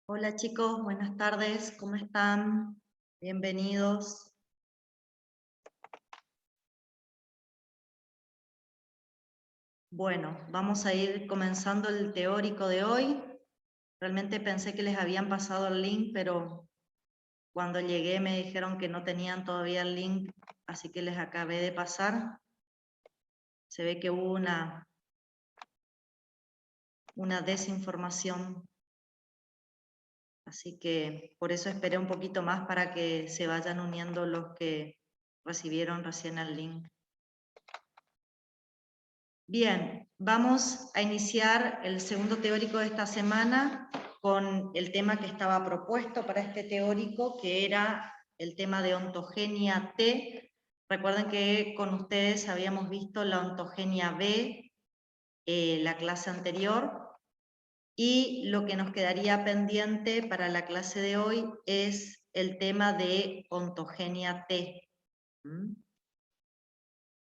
Hola chicos, buenas tardes, ¿cómo están? Bienvenidos. Bueno, vamos a ir comenzando el teórico de hoy. Realmente pensé que les habían pasado el link, pero cuando llegué me dijeron que no tenían todavía el link, así que les acabé de pasar. Se ve que hubo una desinformación, así que por eso esperé un poquito más para que se vayan uniendo los que recibieron recién el link. Bien, vamos a iniciar el segundo teórico de esta semana con el tema que estaba propuesto para este teórico, que era el tema de ontogenia T. Recuerden que con ustedes habíamos visto la ontogenia B, la clase anterior, y lo que nos quedaría pendiente para la clase de hoy es el tema de ontogenia T.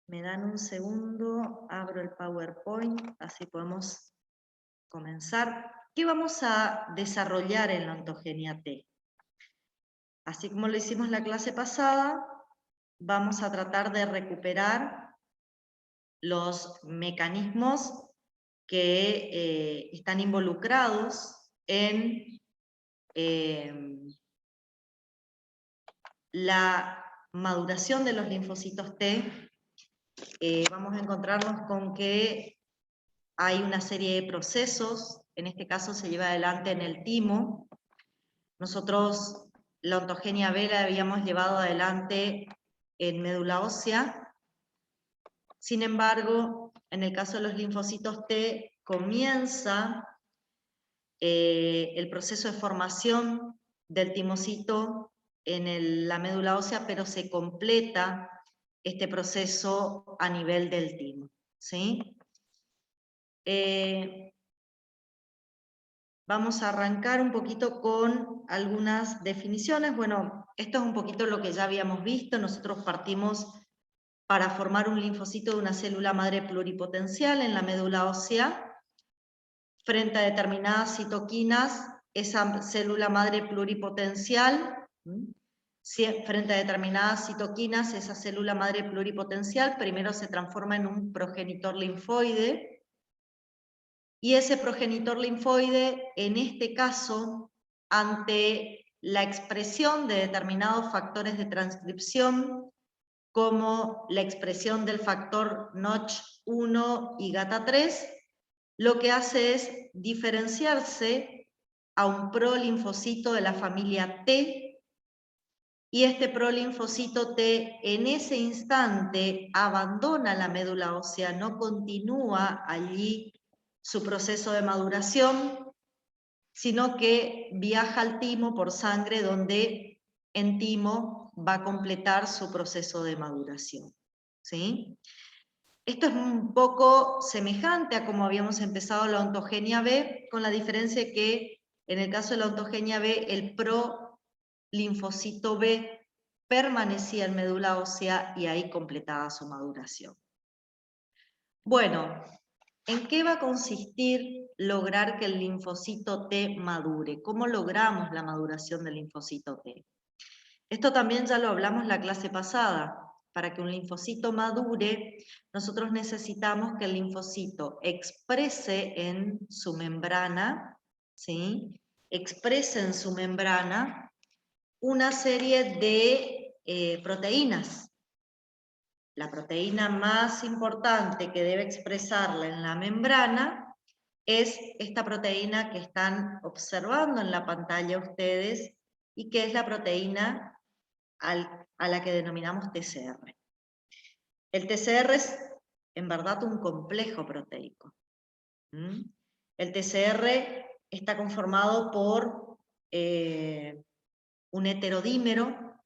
Me dan un segundo, abro el PowerPoint, así podemos comenzar. ¿Qué vamos a desarrollar en la ontogenia T? Así como lo hicimos la clase pasada, vamos a tratar de recuperar los mecanismos que están involucrados en la maduración de los linfocitos T. Vamos a encontrarnos con que hay una serie de procesos, en este caso se lleva adelante en el timo. Nosotros la ontogenia B la habíamos llevado adelante en médula ósea. Sin embargo, en el caso de los linfocitos T, comienza el proceso de formación del timocito en la médula ósea, pero se completa este proceso a nivel del timo, ¿sí? Vamos a arrancar un poquito con algunas definiciones. Bueno, esto es un poquito lo que ya habíamos visto. Nosotros partimos para formar un linfocito de una célula madre pluripotencial en la médula ósea. Frente a determinadas citoquinas, esa célula madre pluripotencial, frente a determinadas citoquinas, esa célula madre pluripotencial primero se transforma en un progenitor linfoide, y ese progenitor linfoide, en este caso, ante la expresión de determinados factores de transcripción, como la expresión del factor Notch1 y GATA3, lo que hace es diferenciarse a un prolinfocito de la familia T, y este prolinfocito T en ese instante abandona la médula ósea, no continúa allí su proceso de maduración, sino que viaja al timo por sangre, donde en timo va a completar su proceso de maduración, ¿sí? Esto es un poco semejante a como habíamos empezado la ontogenia B, con la diferencia que en el caso de la ontogenia B, el prolinfocito B permanecía en médula ósea y ahí completaba su maduración. Bueno, ¿en qué va a consistir lograr que el linfocito T madure? ¿Cómo logramos la maduración del linfocito T? Esto también ya lo hablamos la clase pasada. Para que un linfocito madure, nosotros necesitamos que el linfocito exprese en su membrana, ¿sí? Exprese en su membrana una serie de proteínas. La proteína más importante que debe expresarla en la membrana es esta proteína que están observando en la pantalla ustedes, y que es la proteína a la que denominamos TCR. El TCR es en verdad un complejo proteico. El TCR está conformado por un heterodímero,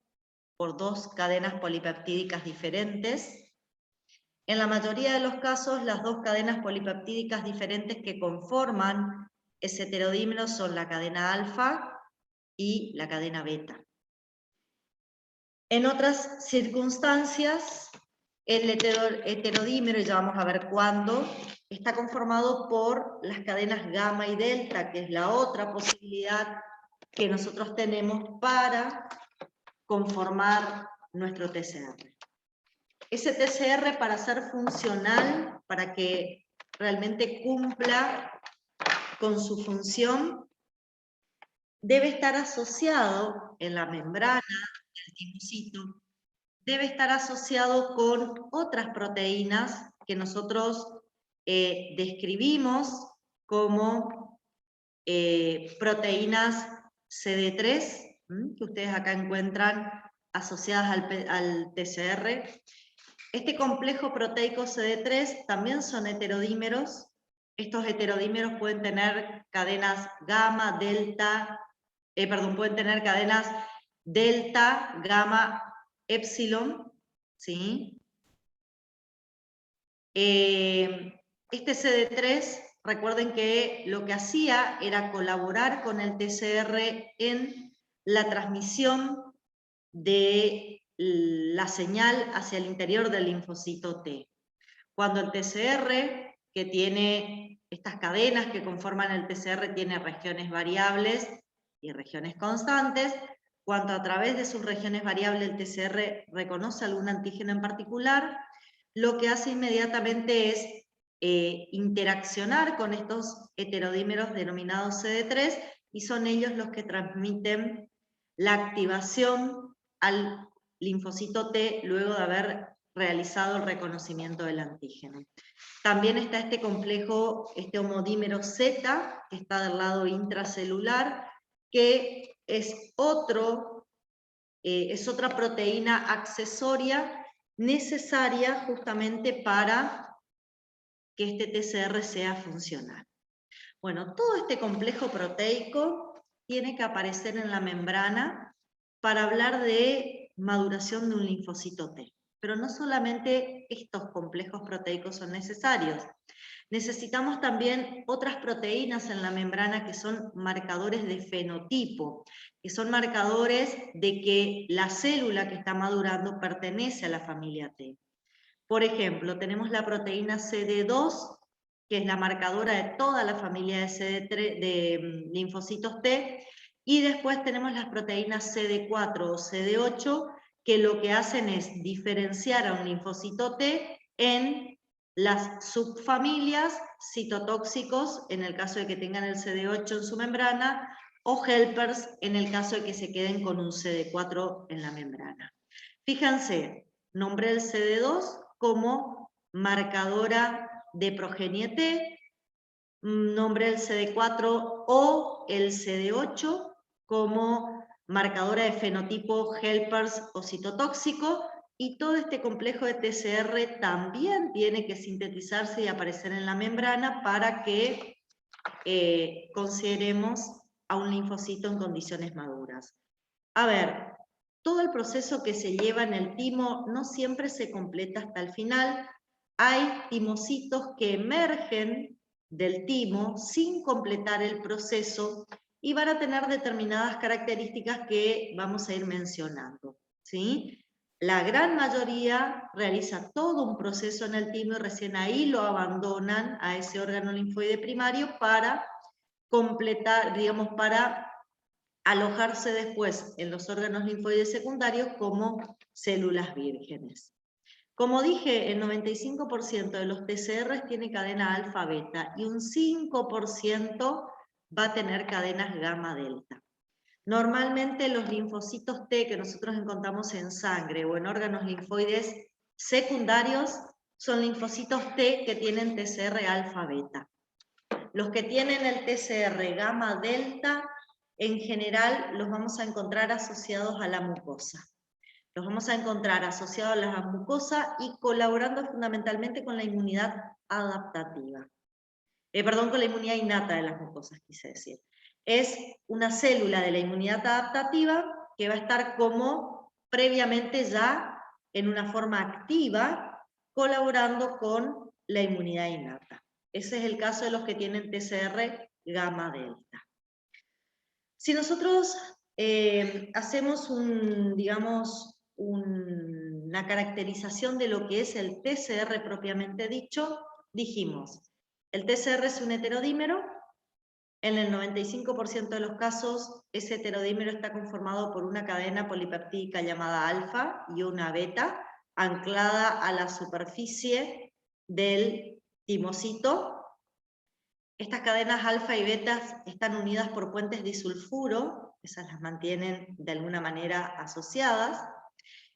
por dos cadenas polipeptídicas diferentes. En la mayoría de los casos, las dos cadenas polipeptídicas diferentes que conforman ese heterodímero son la cadena alfa y la cadena beta. En otras circunstancias, el heterodímero, y ya vamos a ver cuándo, está conformado por las cadenas gamma y delta, que es la otra posibilidad que nosotros tenemos para conformar nuestro TCR. Ese TCR, para ser funcional, para que realmente cumpla con su función, debe estar asociado en la membrana del timocito, debe estar asociado con otras proteínas que nosotros describimos como proteínas CD3, que ustedes acá encuentran asociadas al TCR. Este complejo proteico CD3 también son heterodímeros. Estos heterodímeros pueden tener cadenas gamma, delta, pueden tener cadenas delta, gamma, epsilon, ¿sí? Este CD3, recuerden que lo que hacía era colaborar con el TCR en la transmisión de la señal hacia el interior del linfocito T. Cuando el TCR, que tiene estas cadenas que conforman el TCR, tiene regiones variables y regiones constantes, cuando a través de sus regiones variables el TCR reconoce algún antígeno en particular, lo que hace inmediatamente es interaccionar con estos heterodímeros denominados CD3, y son ellos los que transmiten la activación al linfocito T luego de haber realizado el reconocimiento del antígeno. También está este complejo, este homodímero Z, que está del lado intracelular, que es otra proteína accesoria necesaria justamente para que este TCR sea funcional. Bueno, todo este complejo proteico tiene que aparecer en la membrana para hablar de maduración de un linfocito T. Pero no solamente estos complejos proteicos son necesarios. Necesitamos también otras proteínas en la membrana que son marcadores de fenotipo, que son marcadores de que la célula que está madurando pertenece a la familia T. Por ejemplo, tenemos la proteína CD2, que es la marcadora de toda la familia de linfocitos T, y después tenemos las proteínas CD4 o CD8, que lo que hacen es diferenciar a un linfocito T en las subfamilias citotóxicos, en el caso de que tengan el CD8 en su membrana, o helpers, en el caso de que se queden con un CD4 en la membrana. Fíjense, nombré el CD2 como marcadora de progenie T, nombré el CD4 o el CD8 como marcadora de fenotipo helpers o citotóxico, y todo este complejo de TCR también tiene que sintetizarse y aparecer en la membrana para que consideremos a un linfocito en condiciones maduras. A ver, todo el proceso que se lleva en el timo no siempre se completa hasta el final. Hay timocitos que emergen del timo sin completar el proceso y van a tener determinadas características que vamos a ir mencionando, ¿sí? La gran mayoría realiza todo un proceso en el timo y recién ahí lo abandonan a ese órgano linfoide primario para completar, digamos, para alojarse después en los órganos linfoides secundarios como células vírgenes. Como dije, el 95% de los TCRs tiene cadena alfa-beta y un 5% va a tener cadenas gamma-delta. Normalmente los linfocitos T que nosotros encontramos en sangre o en órganos linfoides secundarios son linfocitos T que tienen TCR alfa-beta. Los que tienen el TCR gamma-delta en general los vamos a encontrar asociados a la mucosa. Los vamos a encontrar asociados a la mucosa y colaborando fundamentalmente con la inmunidad adaptativa. Con la inmunidad innata de las mucosas, quise decir. Es una célula de la inmunidad adaptativa que va a estar como previamente ya en una forma activa, colaborando con la inmunidad innata. Ese es el caso de los que tienen TCR gamma-delta. Si nosotros hacemos una caracterización de lo que es el TCR propiamente dicho, dijimos, el TCR es un heterodímero En el 95% de los casos, ese heterodímero está conformado por una cadena polipeptídica llamada alfa y una beta, anclada a la superficie del timocito. Estas cadenas alfa y beta están unidas por puentes disulfuro, esas las mantienen de alguna manera asociadas.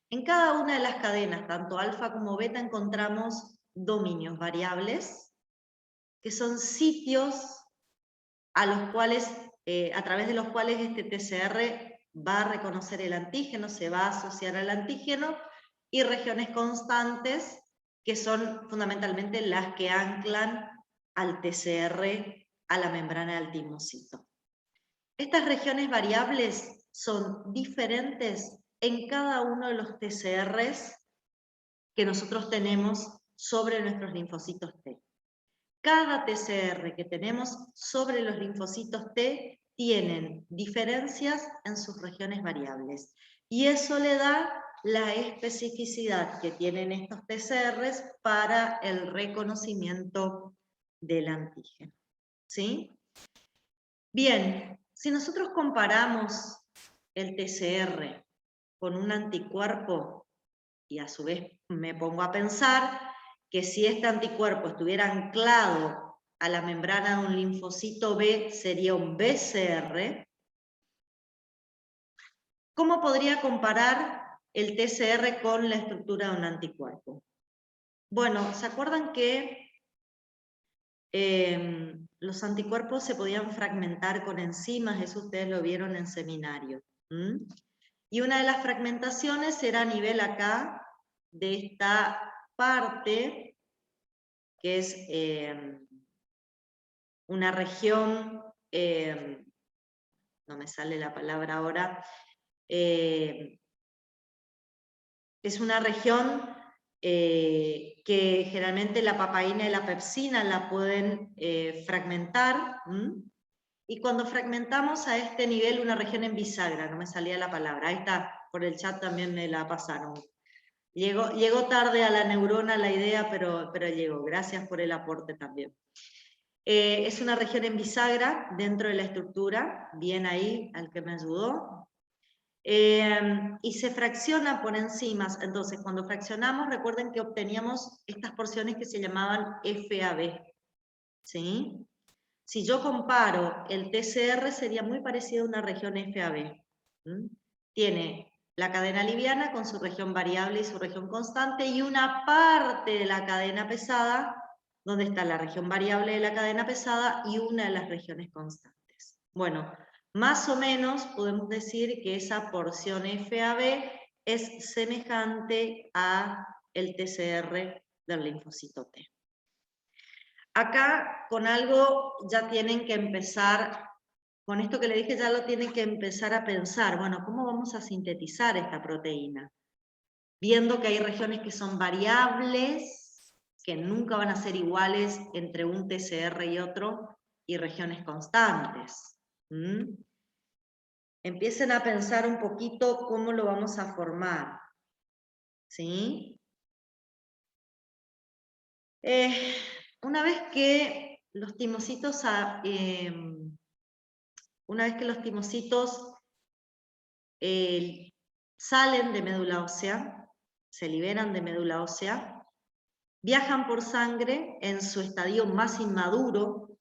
En cada una de las cadenas, tanto alfa como beta, encontramos dominios variables, que son sitios a los cuales, a través de los cuales este TCR va a reconocer el antígeno, se va a asociar al antígeno, y regiones constantes, que son fundamentalmente las que anclan al TCR a la membrana del timocito. Estas regiones variables son diferentes en cada uno de los TCRs que nosotros tenemos sobre nuestros linfocitos T. Cada TCR que tenemos sobre los linfocitos T tienen diferencias en sus regiones variables. Y eso le da la especificidad que tienen estos TCRs para el reconocimiento del antígeno. ¿Sí? Bien, si nosotros comparamos el TCR con un anticuerpo, y a su vez me pongo a pensar que si este anticuerpo estuviera anclado a la membrana de un linfocito B, sería un BCR, ¿cómo podría comparar el TCR con la estructura de un anticuerpo? Bueno, ¿se acuerdan que los anticuerpos se podían fragmentar con enzimas? Eso ustedes lo vieron en seminario. Y una de las fragmentaciones era a nivel acá de esta parte, que es una región, no me sale la palabra ahora, es una región que generalmente la papaína y la pepsina la pueden fragmentar, y cuando fragmentamos a este nivel una región en bisagra, no me salía la palabra, ahí está, por el chat también me la pasaron. Llegó tarde a la neurona la idea, pero llegó, gracias por el aporte también. Es una región en bisagra dentro de la estructura, bien ahí al que me ayudó. Y se fracciona por enzimas. Entonces, cuando fraccionamos, recuerden que obteníamos estas porciones que se llamaban FAB. ¿Sí? Si yo comparo, el TCR sería muy parecido a una región FAB. Tiene la cadena liviana con su región variable y su región constante, y una parte de la cadena pesada, donde está la región variable de la cadena pesada y una de las regiones constantes. Bueno, más o menos podemos decir que esa porción FAB es semejante a el TCR del linfocito T. Acá con algo ya tienen que empezar, con esto que le dije ya lo tienen que empezar a pensar, bueno, ¿cómo vamos a sintetizar esta proteína? Viendo que hay regiones que son variables, que nunca van a ser iguales entre un TCR y otro, y regiones constantes. Empiecen a pensar un poquito cómo lo vamos a formar. ¿Sí? Una vez que los timocitos, salen de médula ósea, se liberan de médula ósea, viajan por sangre en su estadio más inmaduro.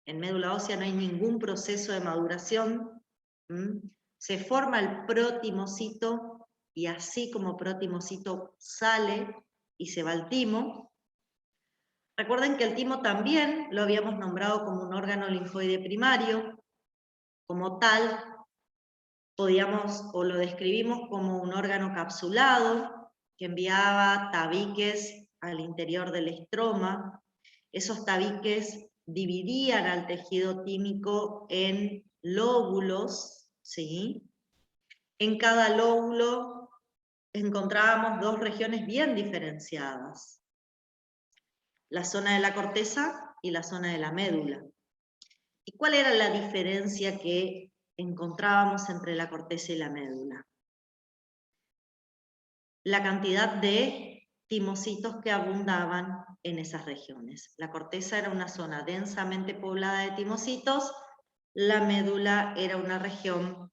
En médula ósea no hay ningún proceso de maduración. Se forma el protimocito, y así como protimocito sale y se va al timo. Recuerden que el timo también lo habíamos nombrado como un órgano linfoide primario. Como tal, podíamos, o lo describimos como un órgano capsulado que enviaba tabiques al interior del estroma. Esos tabiques dividían al tejido tímico en lóbulos, ¿sí? En cada lóbulo encontrábamos dos regiones bien diferenciadas: la zona de la corteza y la zona de la médula. ¿Y cuál era la diferencia que encontrábamos entre la corteza y la médula? La cantidad de timocitos que abundaban en esas regiones. La corteza era una zona densamente poblada de timocitos, la médula era una región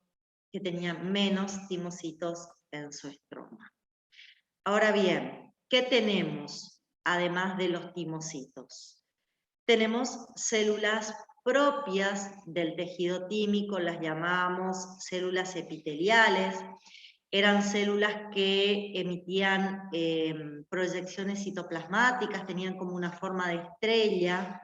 que tenía menos timocitos en su estroma. Ahora bien, ¿qué tenemos además de los timocitos? Tenemos células propias del tejido tímico, las llamamos células epiteliales. Eran células que emitían proyecciones citoplasmáticas, tenían como una forma de estrella,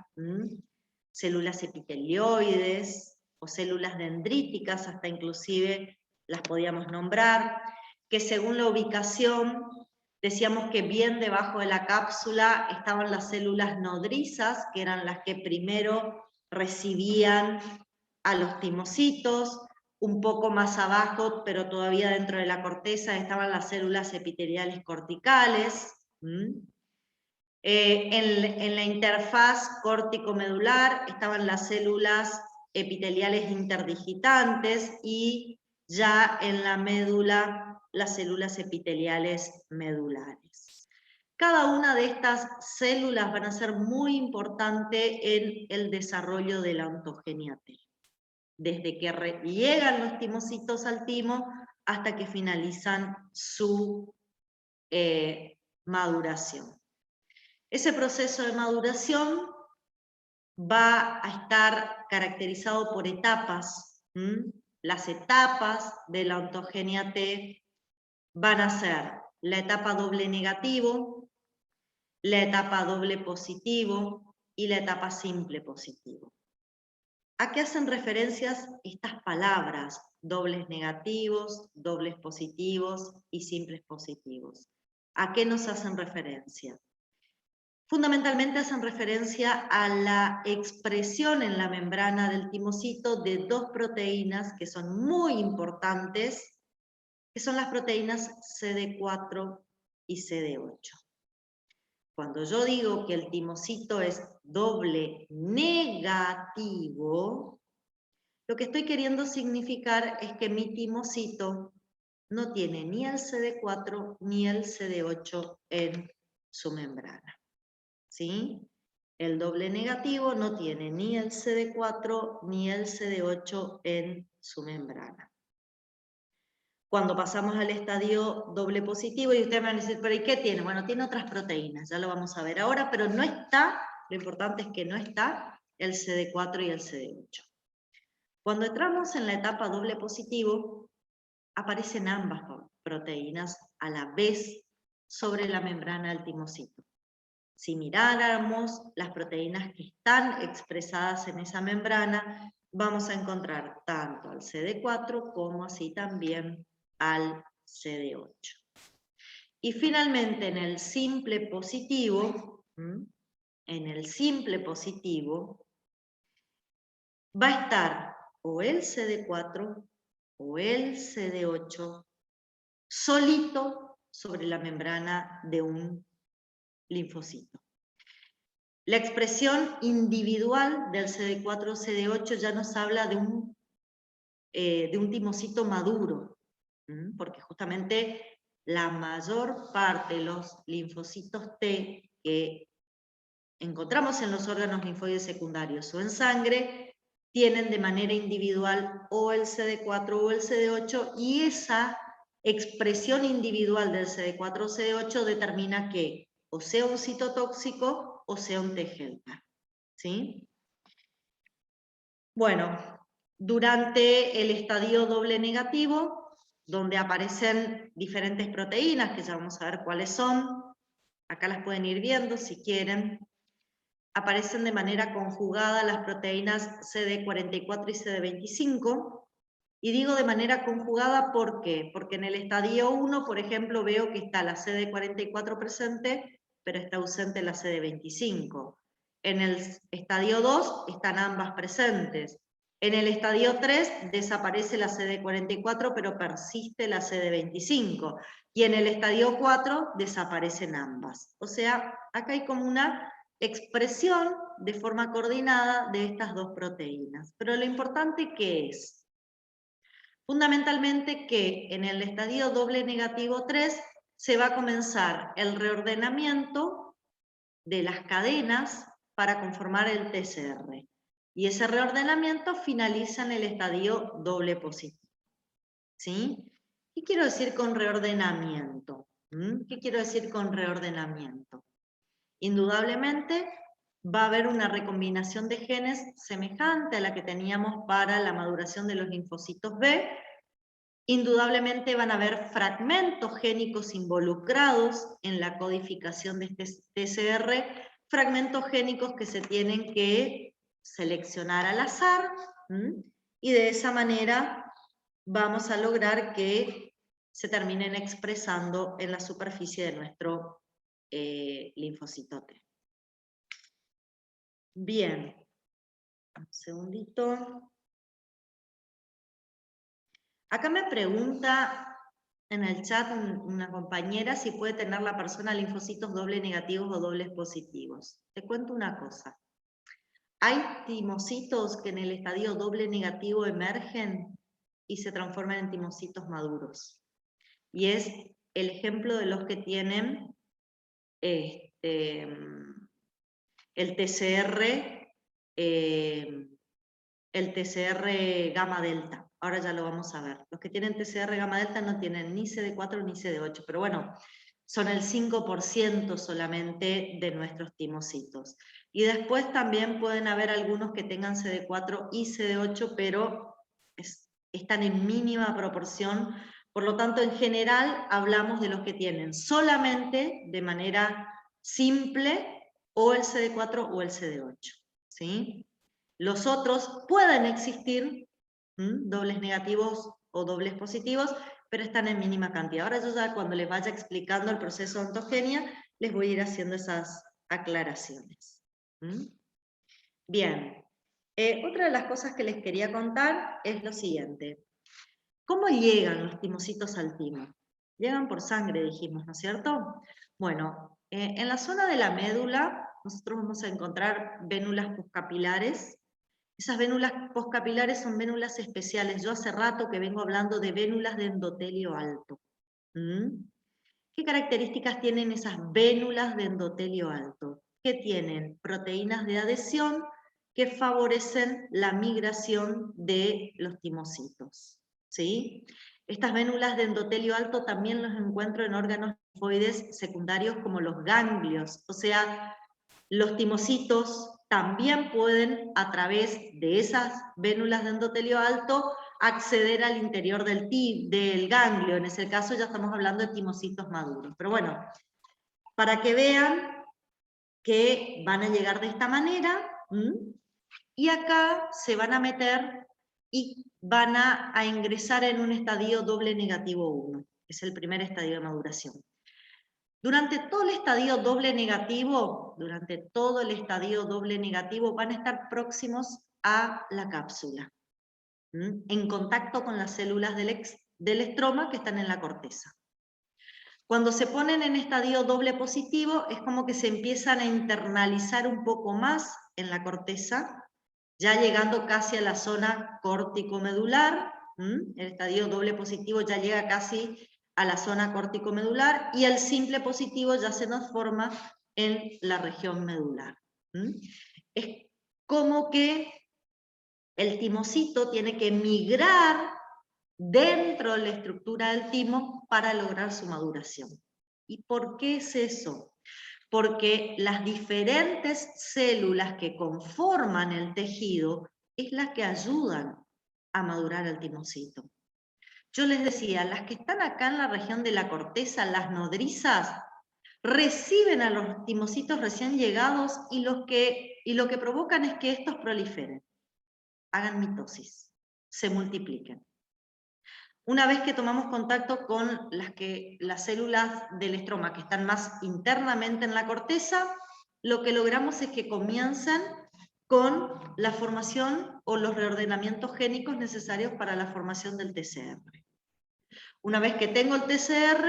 células epitelioides o células dendríticas, hasta inclusive las podíamos nombrar, que según la ubicación, decíamos que bien debajo de la cápsula estaban las células nodrizas, que eran las que primero recibían a los timocitos. Un poco más abajo, pero todavía dentro de la corteza, estaban las células epiteliales corticales. En la interfaz córtico-medular estaban las células epiteliales interdigitantes y ya en la médula las células epiteliales medulares. Cada una de estas células van a ser muy importante en el desarrollo de la ontogenia T, desde que llegan los timocitos al timo hasta que finalizan su maduración. Ese proceso de maduración va a estar caracterizado por etapas. Las etapas de la ontogenia T van a ser la etapa doble negativo, la etapa doble positivo y la etapa simple positivo. ¿A qué hacen referencias estas palabras? Dobles negativos, dobles positivos y simples positivos. ¿A qué nos hacen referencia? Fundamentalmente hacen referencia a la expresión en la membrana del timocito de dos proteínas que son muy importantes, que son las proteínas CD4 y CD8. Cuando yo digo que el timocito es doble negativo, lo que estoy queriendo significar es que mi timocito no tiene ni el CD4 ni el CD8 en su membrana. ¿Sí? El doble negativo no tiene ni el CD4 ni el CD8 en su membrana. Cuando pasamos al estadio doble positivo, y ustedes me van a decir, ¿pero y qué tiene? Bueno, tiene otras proteínas, ya lo vamos a ver ahora, pero no está, lo importante es que no está el CD4 y el CD8. Cuando entramos en la etapa doble positivo, aparecen ambas proteínas a la vez sobre la membrana del timocito. Si miráramos las proteínas que están expresadas en esa membrana, vamos a encontrar tanto al CD4 como así también al CD8. Y finalmente en el simple positivo, va a estar o el CD4 o el CD8 solito sobre la membrana de un linfocito. La expresión individual del CD4-CD8 ya nos habla de un timocito maduro, porque justamente la mayor parte de los linfocitos T que encontramos en los órganos linfoides secundarios o en sangre tienen de manera individual o el CD4 o el CD8, y esa expresión individual del CD4 o CD8 determina que o sea un citotóxico o sea un T-helper, ¿sí? Bueno, durante el estadio doble negativo, donde aparecen diferentes proteínas, que ya vamos a ver cuáles son, acá las pueden ir viendo si quieren, aparecen de manera conjugada las proteínas CD44 y CD25, y digo de manera conjugada ¿por qué? Porque en el estadio 1, por ejemplo, veo que está la CD44 presente, pero está ausente la CD25. En el estadio 2 están ambas presentes. En el estadio 3 desaparece la CD44, pero persiste la CD25. Y en el estadio 4 desaparecen ambas. O sea, acá hay como una expresión de forma coordinada de estas dos proteínas. Pero lo importante, ¿qué es? Fundamentalmente que en el estadio doble negativo 3 se va a comenzar el reordenamiento de las cadenas para conformar el TCR. Y ese reordenamiento finaliza en el estadio doble positivo. ¿Sí? ¿Qué quiero decir con reordenamiento? ¿Qué quiero decir con reordenamiento? Indudablemente va a haber una recombinación de genes semejante a la que teníamos para la maduración de los linfocitos B. Indudablemente van a haber fragmentos génicos involucrados en la codificación de este TCR, fragmentos génicos que se tienen que seleccionar al azar, y de esa manera vamos a lograr que se terminen expresando en la superficie de nuestro linfocito T. Bien, un segundito. Acá me pregunta en el chat una compañera si puede tener la persona linfocitos doble negativos o dobles positivos. Te cuento una cosa. Hay timocitos que en el estadio doble negativo emergen y se transforman en timocitos maduros. Y es el ejemplo de los que tienen el TCR gamma delta. Ahora ya lo vamos a ver. Los que tienen TCR gamma delta no tienen ni CD4 ni CD8, pero bueno, son el 5% solamente de nuestros timocitos. Y después también pueden haber algunos que tengan CD4 y CD8, pero están en mínima proporción. Por lo tanto, en general, hablamos de los que tienen solamente, de manera simple, o el CD4 o el CD8. ¿Sí? Los otros pueden existir, dobles negativos o dobles positivos, pero están en mínima cantidad. Ahora yo ya cuando les vaya explicando el proceso de ontogenia, les voy a ir haciendo esas aclaraciones. Bien, otra de las cosas que les quería contar es lo siguiente. ¿Cómo llegan los timocitos al timo? Llegan por sangre, dijimos, ¿no es cierto? Bueno, en la zona de la médula, nosotros vamos a encontrar vénulas postcapilares. Esas vénulas postcapilares son vénulas especiales. Yo hace rato que vengo hablando de vénulas de endotelio alto. ¿Qué características tienen esas vénulas de endotelio alto? Que tienen proteínas de adhesión que favorecen la migración de los timocitos. ¿Sí? Estas vénulas de endotelio alto también los encuentro en órganos linfoides secundarios como los ganglios, o sea, los timocitos también pueden, a través de esas vénulas de endotelio alto, acceder al interior del ganglio. En ese caso ya estamos hablando de timocitos maduros. Pero bueno, para que vean que van a llegar de esta manera, y acá se van a meter y van a ingresar en un estadio doble negativo 1. Es el primer estadio de maduración. Durante todo el estadio doble negativo, van a estar próximos a la cápsula, en contacto con las células del estroma que están en la corteza. Cuando se ponen en estadio doble positivo, es como que se empiezan a internalizar un poco más en la corteza, ya llegando casi a la zona córtico-medular. El estadio doble positivo ya llega casi a la zona córtico-medular, y el simple positivo ya se nos forma en la región medular. Es como que el timocito tiene que migrar dentro de la estructura del timo para lograr su maduración. ¿Y por qué es eso? Porque las diferentes células que conforman el tejido es las que ayudan a madurar el timocito. Yo les decía, las que están acá en la región de la corteza, las nodrizas, reciben a los timocitos recién llegados y lo que provocan es que estos proliferen, hagan mitosis, se multipliquen. Una vez que tomamos contacto con las células del estroma que están más internamente en la corteza, lo que logramos es que comiencen con la formación o los reordenamientos génicos necesarios para la formación del TCR. Una vez que tengo el TCR,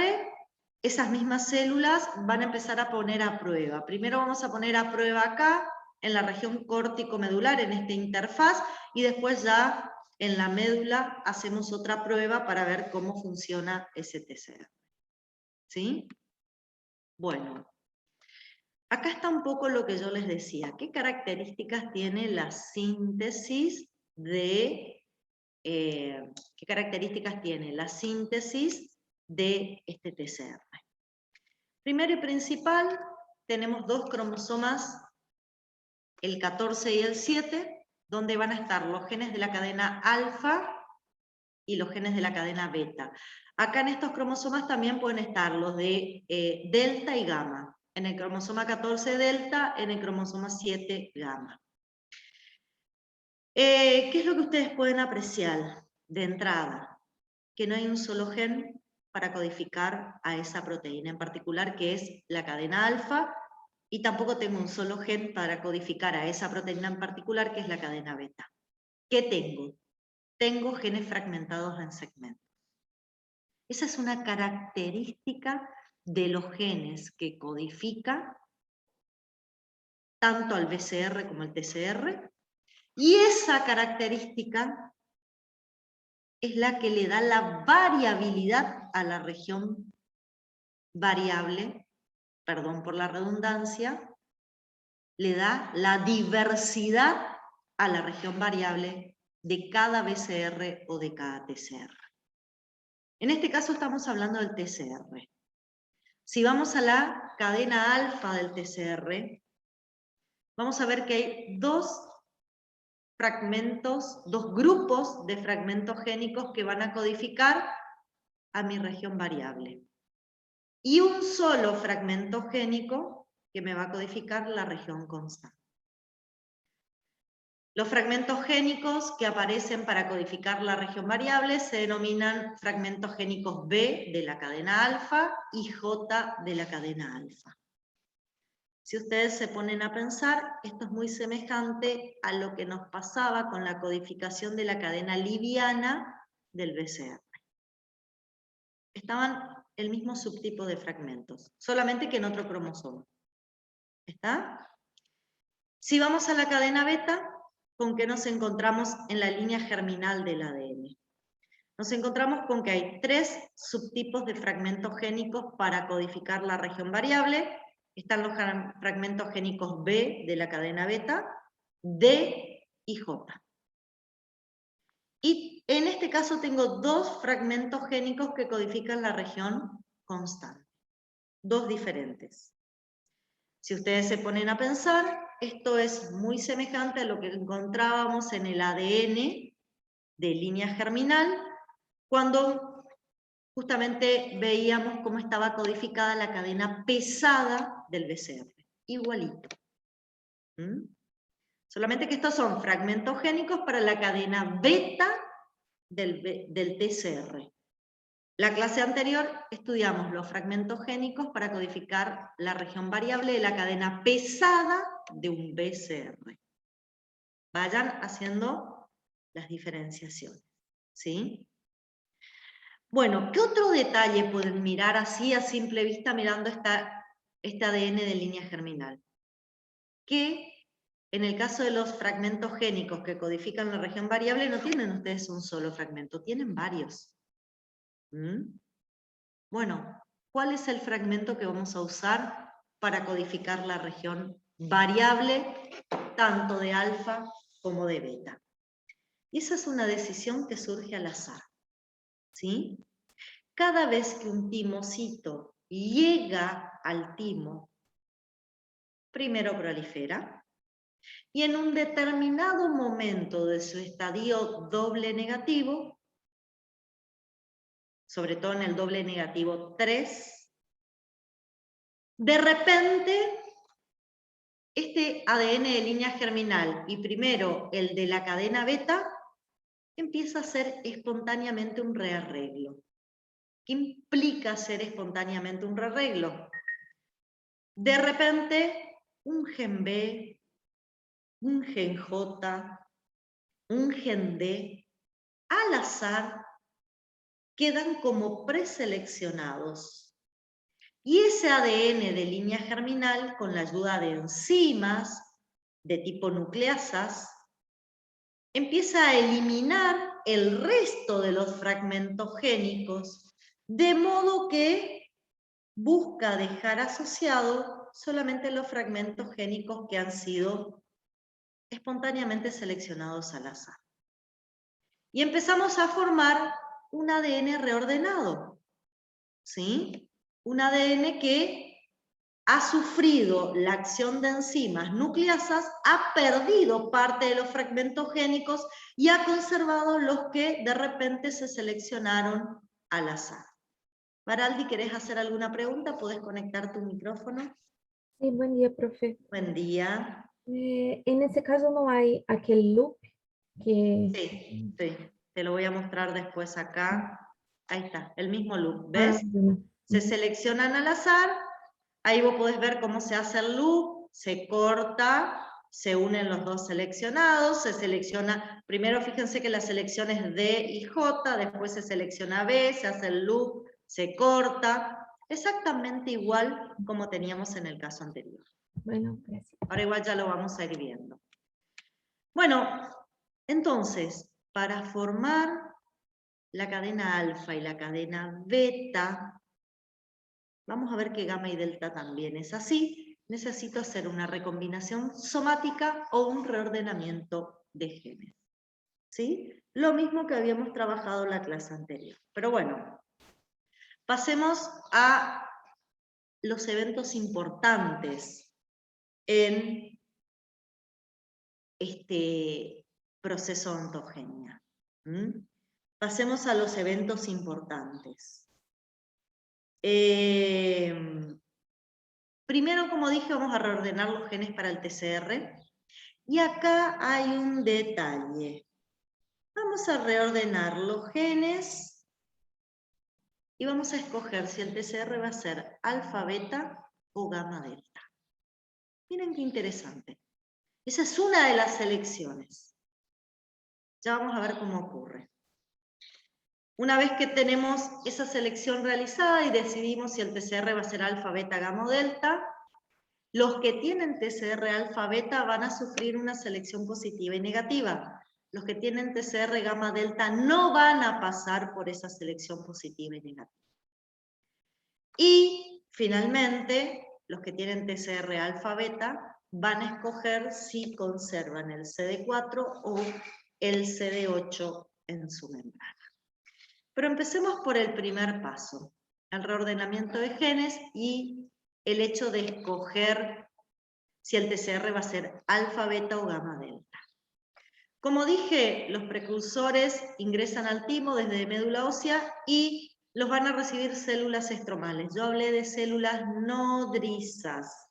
esas mismas células van a empezar a poner a prueba. Primero vamos a poner a prueba acá, en la región córtico-medular, en esta interfaz, y después ya en la médula hacemos otra prueba para ver cómo funciona ese TCR. ¿Sí? Bueno. Acá está un poco lo que yo les decía. ¿Qué características tiene la síntesis de qué características tiene la síntesis de este TCR? Primero y principal, tenemos dos cromosomas, el 14 y el 7, donde van a estar los genes de la cadena alfa y los genes de la cadena beta. Acá en estos cromosomas también pueden estar los de delta y gamma. En el cromosoma 14 delta, en el cromosoma 7 gamma. ¿Qué es lo que ustedes pueden apreciar de entrada? Que no hay un solo gen para codificar a esa proteína en particular, que es la cadena alfa, y tampoco tengo un solo gen para codificar a esa proteína en particular, que es la cadena beta. ¿Qué tengo? Tengo genes fragmentados en segmentos. Esa es una característica de los genes que codifica tanto al BCR como al TCR, y esa característica es la que le da la variabilidad a la región variable, perdón por la redundancia, le da la diversidad a la región variable de cada BCR o de cada TCR. En este caso estamos hablando del TCR. Si vamos a la cadena alfa del TCR, vamos a ver que hay dos grupos de fragmentos génicos que van a codificar a mi región variable. Y un solo fragmento génico que me va a codificar la región constante. Los fragmentos génicos que aparecen para codificar la región variable se denominan fragmentos génicos B de la cadena alfa y J de la cadena alfa. Si ustedes se ponen a pensar, esto es muy semejante a lo que nos pasaba con la codificación de la cadena liviana del BCR. Estaban el mismo subtipo de fragmentos, solamente que en otro cromosoma. ¿Está? Si vamos a la cadena beta, ¿con qué nos encontramos en la línea germinal del ADN? Nos encontramos con que hay tres subtipos de fragmentos génicos para codificar la región variable. Están los fragmentos génicos B de la cadena beta, D y J. Y en este caso tengo dos fragmentos génicos que codifican la región constante. Dos diferentes. Si ustedes se ponen a pensar, esto es muy semejante a lo que encontrábamos en el ADN de línea germinal, cuando justamente veíamos cómo estaba codificada la cadena pesada del BCR. Igualito. Solamente que estos son fragmentos génicos para la cadena beta del TCR. La clase anterior estudiamos los fragmentos génicos para codificar la región variable de la cadena pesada de un BCR. Vayan haciendo las diferenciaciones, ¿sí? Bueno, ¿qué otro detalle pueden mirar así a simple vista mirando este ADN de línea germinal? Que en el caso de los fragmentos génicos que codifican la región variable no tienen ustedes un solo fragmento, tienen varios. Bueno, ¿cuál es el fragmento que vamos a usar para codificar la región variable, tanto de alfa como de beta? Y esa es una decisión que surge al azar, ¿sí? Cada vez que un timocito llega al timo, primero prolifera, y en un determinado momento de su estadio doble negativo, sobre todo en el doble negativo 3, de repente este ADN de línea germinal y primero el de la cadena beta empieza a hacer espontáneamente un rearreglo. ¿Qué implica hacer espontáneamente un rearreglo? De repente un gen B, un gen J, un gen D, al azar, quedan como preseleccionados. Y ese ADN de línea germinal, con la ayuda de enzimas de tipo nucleasas, empieza a eliminar el resto de los fragmentos génicos, de modo que busca dejar asociado solamente los fragmentos génicos que han sido espontáneamente seleccionados al azar. Y empezamos a formar un ADN reordenado, ¿sí? Un ADN que ha sufrido la acción de enzimas nucleasas, ha perdido parte de los fragmentos génicos y ha conservado los que de repente se seleccionaron al azar. Baraldi, ¿querés hacer alguna pregunta? ¿Podés conectar tu micrófono? Sí, buen día, profe. Buen día. En ese caso no hay aquel loop que... Sí, sí. Te lo voy a mostrar después acá. Ahí está, el mismo loop, Ah, ¿ves? bueno. Se seleccionan al azar, ahí vos podés ver cómo se hace el loop, se corta, se unen los dos seleccionados, se selecciona, primero fíjense que la selección es D y J, después se selecciona B, se hace el loop, se corta, exactamente igual como teníamos en el caso anterior. Bueno, gracias. Ahora igual ya lo vamos a ir viendo. Bueno, entonces, para formar la cadena alfa y la cadena beta, vamos a ver que gamma y delta también es así. Necesito hacer una recombinación somática o un reordenamiento de genes. ¿Sí? Lo mismo que habíamos trabajado en la clase anterior. Pero bueno, pasemos a los eventos importantes en este proceso de ontogenia. Pasemos a los eventos importantes. Primero, como dije, vamos a reordenar los genes para el TCR. Y acá hay un detalle. Vamos a reordenar los genes y vamos a escoger si el TCR va a ser alfa, beta o gamma, delta. Miren qué interesante. Esa es una de las selecciones. Ya vamos a ver cómo ocurre. Una vez que tenemos esa selección realizada y decidimos si el TCR va a ser alfa, beta, gamma o delta, los que tienen TCR alfa, beta van a sufrir una selección positiva y negativa. Los que tienen TCR gamma, delta no van a pasar por esa selección positiva y negativa. Y finalmente, los que tienen TCR alfa, beta van a escoger si conservan el CD4 o el CD8 en su membrana. Pero empecemos por el primer paso, el reordenamiento de genes y el hecho de escoger si el TCR va a ser alfa, beta o gamma, delta. Como dije, los precursores ingresan al timo desde médula ósea y los van a recibir células estromales. Yo hablé de células nodrizas.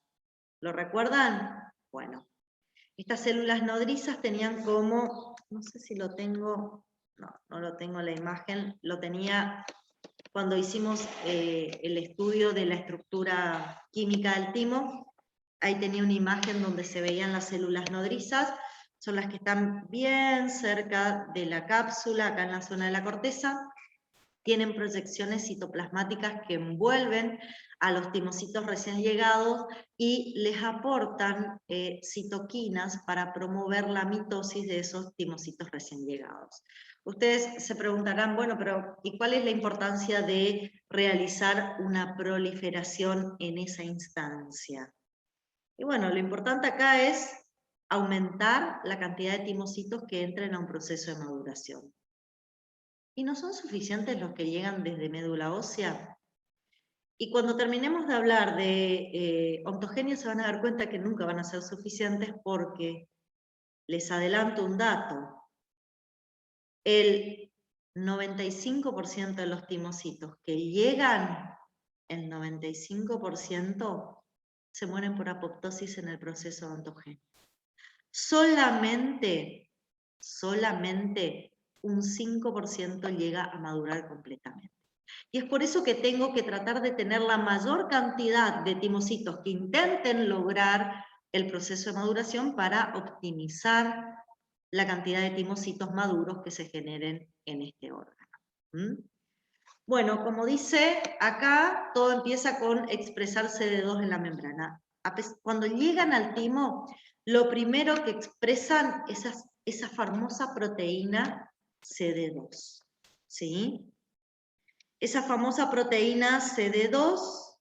¿Lo recuerdan? Bueno, estas células nodrizas tenían como, no sé si lo tengo, no lo tengo en la imagen, lo tenía cuando hicimos el estudio de la estructura química del timo. Ahí tenía una imagen donde se veían las células nodrizas, son las que están bien cerca de la cápsula, acá en la zona de la corteza. Tienen proyecciones citoplasmáticas que envuelven a los timocitos recién llegados y les aportan citoquinas para promover la mitosis de esos timocitos recién llegados. Ustedes se preguntarán, bueno, pero ¿y cuál es la importancia de realizar una proliferación en esa instancia? Y bueno, lo importante acá es aumentar la cantidad de timocitos que entren a un proceso de maduración. ¿Y no son suficientes los que llegan desde médula ósea? Y cuando terminemos de hablar de ontogenia se van a dar cuenta que nunca van a ser suficientes porque, les adelanto un dato, el 95% de los timocitos que llegan, el 95% se mueren por apoptosis en el proceso de ontogenia. Solamente un 5% llega a madurar completamente. Y es por eso que tengo que tratar de tener la mayor cantidad de timocitos que intenten lograr el proceso de maduración para optimizar la cantidad de timocitos maduros que se generen en este órgano. Bueno, como dice acá, todo empieza con expresar CD2 en la membrana. Cuando llegan al timo, lo primero que expresan es esa famosa proteína CD2. ¿Sí? Esa famosa proteína CD2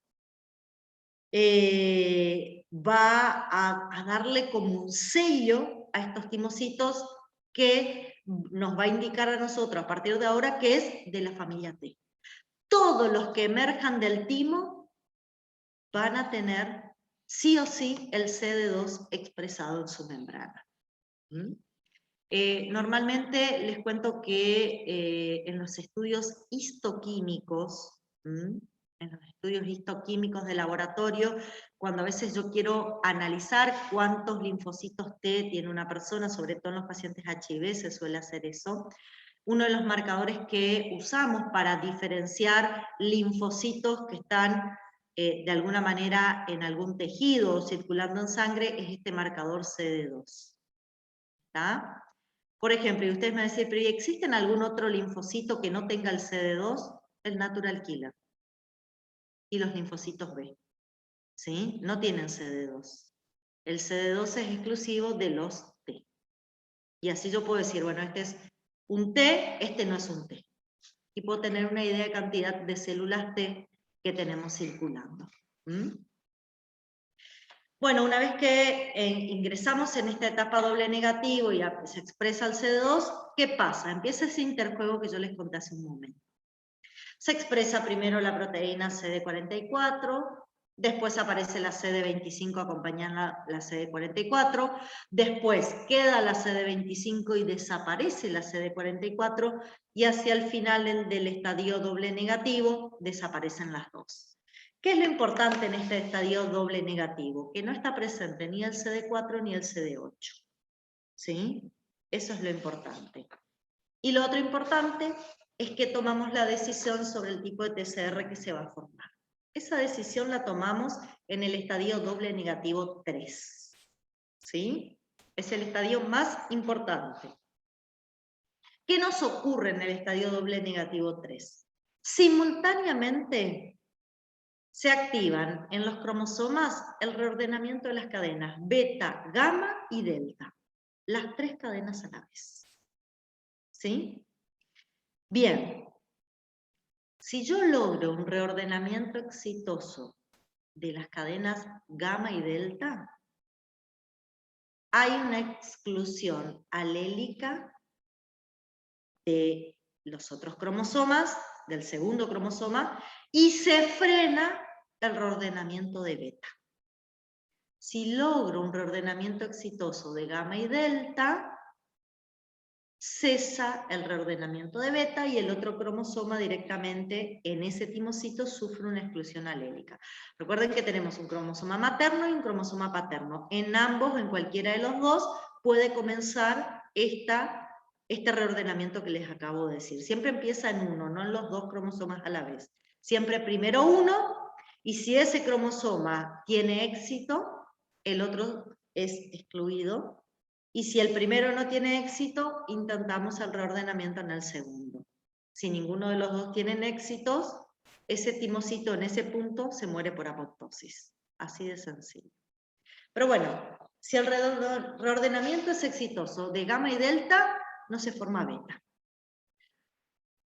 va a darle como un sello a estos timocitos que nos va a indicar a nosotros a partir de ahora que es de la familia T. Todos los que emerjan del timo van a tener sí o sí el CD2 expresado en su membrana. Normalmente les cuento que en los estudios histoquímicos, en los estudios histoquímicos de laboratorio, cuando a veces yo quiero analizar cuántos linfocitos T tiene una persona, sobre todo en los pacientes HIV se suele hacer eso, uno de los marcadores que usamos para diferenciar linfocitos que están de alguna manera en algún tejido o circulando en sangre es este marcador CD2. ¿Está? Por ejemplo, y ustedes me van a decir, pero ¿y existen algún otro linfocito que no tenga el CD2? El natural killer. Y los linfocitos B. ¿Sí? No tienen CD2. El CD2 es exclusivo de los T. Y así yo puedo decir, bueno, este es un T, este no es un T. Y puedo tener una idea de cantidad de células T que tenemos circulando. Bueno, una vez que ingresamos en esta etapa doble negativo y se expresa el CD2, ¿qué pasa? Empieza ese interjuego que yo les conté hace un momento. Se expresa primero la proteína CD44, después aparece la CD25 acompañando la CD44, después queda la CD25 y desaparece la CD44, y hacia el final del estadio doble negativo desaparecen las dos. ¿Qué es lo importante en este estadio doble negativo? Que no está presente ni el CD4 ni el CD8. ¿Sí? Eso es lo importante. Y lo otro importante es que tomamos la decisión sobre el tipo de TCR que se va a formar. Esa decisión la tomamos en el estadio doble negativo 3. ¿Sí? Es el estadio más importante. ¿Qué nos ocurre en el estadio doble negativo 3? Simultáneamente se activan en los cromosomas el reordenamiento de las cadenas beta, gamma y delta. Las tres cadenas a la vez. ¿Sí? Bien. Si yo logro un reordenamiento exitoso de las cadenas gamma y delta, hay una exclusión alélica de los otros cromosomas, del segundo cromosoma, y se frena el reordenamiento de beta. Si logro un reordenamiento exitoso de gamma y delta, cesa el reordenamiento de beta y el otro cromosoma directamente en ese timocito sufre una exclusión alélica. Recuerden que tenemos un cromosoma materno y un cromosoma paterno. En ambos, en cualquiera de los dos, puede comenzar este reordenamiento que les acabo de decir. Siempre empieza en uno, no en los dos cromosomas a la vez. Siempre primero uno, y si ese cromosoma tiene éxito, el otro es excluido. Y si el primero no tiene éxito, intentamos el reordenamiento en el segundo. Si ninguno de los dos tienen éxitos, ese timocito en ese punto se muere por apoptosis. Así de sencillo. Pero bueno, si el reordenamiento es exitoso de gamma y delta, no se forma beta.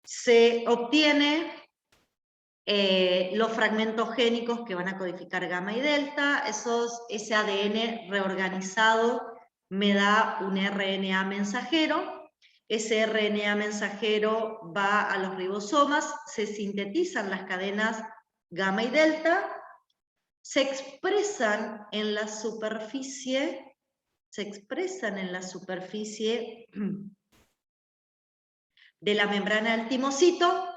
Se obtiene los fragmentos génicos que van a codificar gamma y delta, ese ADN reorganizado me da un RNA mensajero, ese RNA mensajero va a los ribosomas, se sintetizan las cadenas gamma y delta, se expresan en la superficie de la membrana del timocito,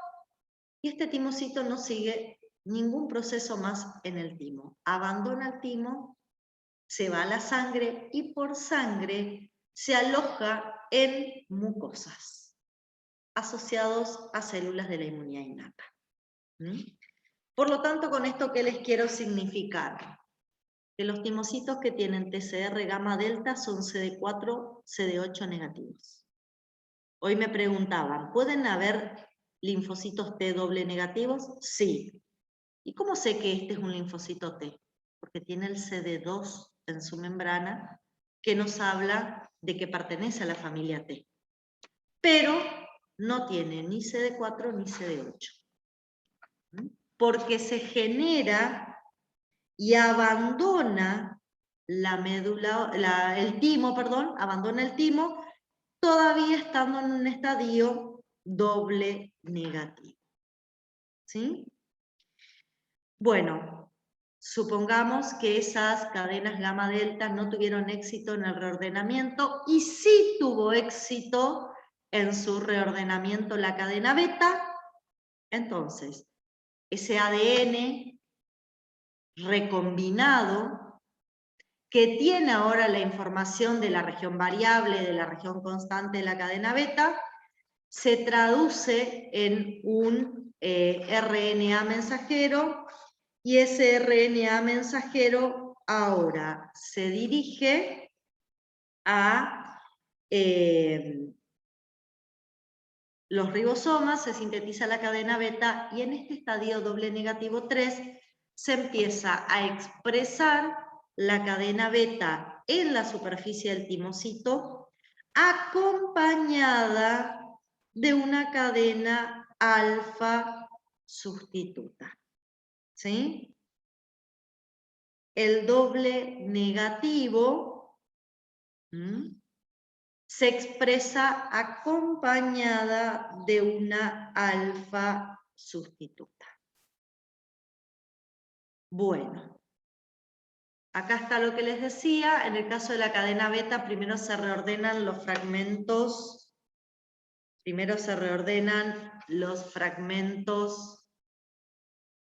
y este timocito no sigue ningún proceso más en el timo. Abandona el timo, se va a la sangre y por sangre se aloja en mucosas asociados a células de la inmunidad innata. Por lo tanto, con esto, ¿qué les quiero significar? Que los timocitos que tienen TCR gamma delta son CD4, CD8 negativos. Hoy me preguntaban, ¿pueden haber linfocitos T doble negativos? Sí. ¿Y cómo sé que este es un linfocito T? Porque tiene el CD2 en su membrana que nos habla de que pertenece a la familia T. Pero no tiene ni CD4 ni CD8. Porque se genera y abandona el timo, abandona el timo, todavía estando en un estadio doble negativo. ¿Sí? Bueno, supongamos que esas cadenas gamma delta no tuvieron éxito en el reordenamiento y sí tuvo éxito en su reordenamiento la cadena beta. Entonces, ese ADN recombinado que tiene ahora la información de la región variable, de la región constante de la cadena beta, se traduce en un RNA mensajero, y ese RNA mensajero ahora se dirige a los ribosomas, se sintetiza la cadena beta, y en este estadio doble negativo 3 se empieza a expresar la cadena beta en la superficie del timocito, acompañada de una cadena alfa sustituta. ¿Sí? El doble negativo se expresa acompañada de una alfa sustituta. Bueno, acá está lo que les decía. En el caso de la cadena beta, primero se reordenan los fragmentos.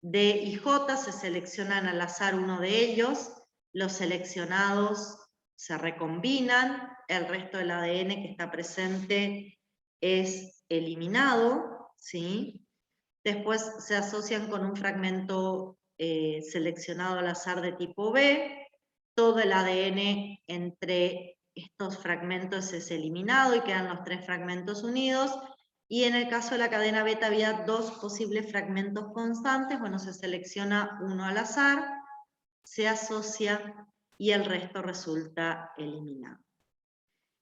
D y J, se seleccionan al azar uno de ellos, los seleccionados se recombinan, el resto del ADN que está presente es eliminado, ¿sí? Después se asocian con un fragmento seleccionado al azar de tipo B, todo el ADN entre estos fragmentos es eliminado y quedan los 3 fragmentos unidos. Y en el caso de la cadena beta había 2 posibles fragmentos constantes, bueno, se selecciona uno al azar, se asocia y el resto resulta eliminado.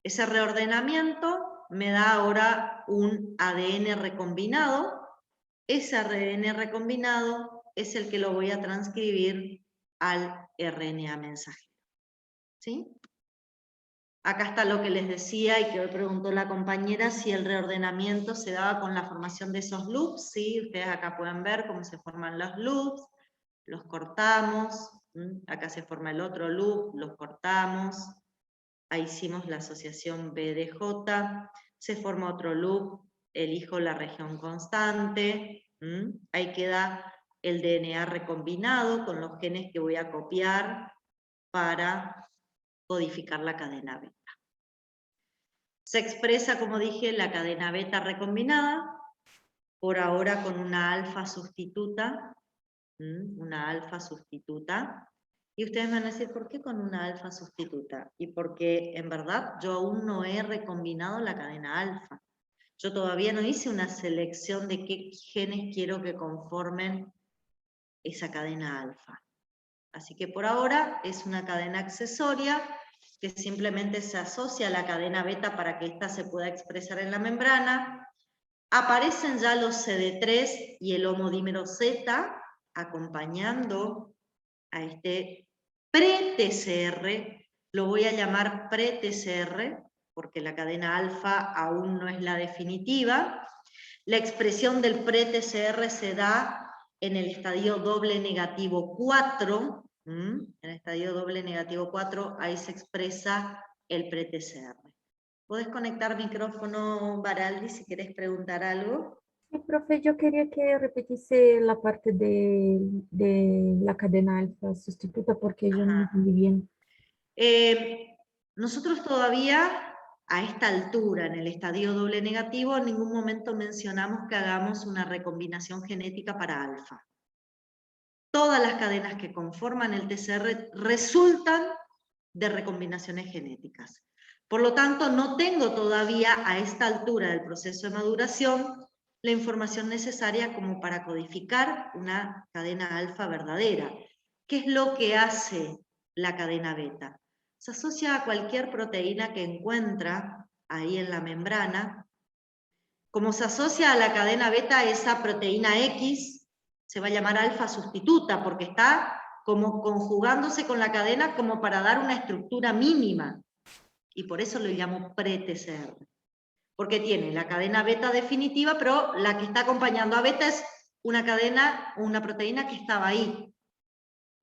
Ese reordenamiento me da ahora un ADN recombinado. Ese ADN recombinado es el que lo voy a transcribir al RNA mensajero. ¿Sí? Acá está lo que les decía y que hoy preguntó la compañera, si el reordenamiento se daba con la formación de esos loops. Sí, ustedes acá pueden ver cómo se forman los loops, los cortamos, acá se forma el otro loop, los cortamos, ahí hicimos la asociación BDJ, se forma otro loop, elijo la región constante, ahí queda el DNA recombinado con los genes que voy a copiar para codificar la cadena beta. Se expresa, como dije, la cadena beta recombinada, por ahora con una alfa sustituta, y ustedes me van a decir, ¿por qué con una alfa sustituta? Y porque en verdad yo aún no he recombinado la cadena alfa. Yo todavía no hice una selección de qué genes quiero que conformen esa cadena alfa. Así que por ahora es una cadena accesoria que simplemente se asocia a la cadena beta para que ésta se pueda expresar en la membrana. Aparecen ya los CD3 y el homodímero Z acompañando a este pre-TCR. Lo voy a llamar pre-TCR porque la cadena alfa aún no es la definitiva. La expresión del pre-TCR se da en el estadio doble negativo 4. En el estadio doble negativo 4, ahí se expresa el pre-TCR. ¿Podés conectar micrófono, Baraldi, si querés preguntar algo? Sí, profe, yo quería que repitiese la parte de la cadena alfa sustituta porque yo no entendí bien. Nosotros todavía, a esta altura, en el estadio doble negativo, en ningún momento mencionamos que hagamos una recombinación genética para alfa. Todas las cadenas que conforman el TCR resultan de recombinaciones genéticas. Por lo tanto, no tengo todavía a esta altura del proceso de maduración la información necesaria como para codificar una cadena alfa verdadera. ¿Qué es lo que hace la cadena beta? Se asocia a cualquier proteína que encuentra ahí en la membrana. Como se asocia a la cadena beta esa proteína X, se va a llamar alfa sustituta porque está como conjugándose con la cadena como para dar una estructura mínima. Y por eso lo llamo pre-TCR. Porque tiene la cadena beta definitiva, pero la que está acompañando a beta es una cadena, una proteína que estaba ahí.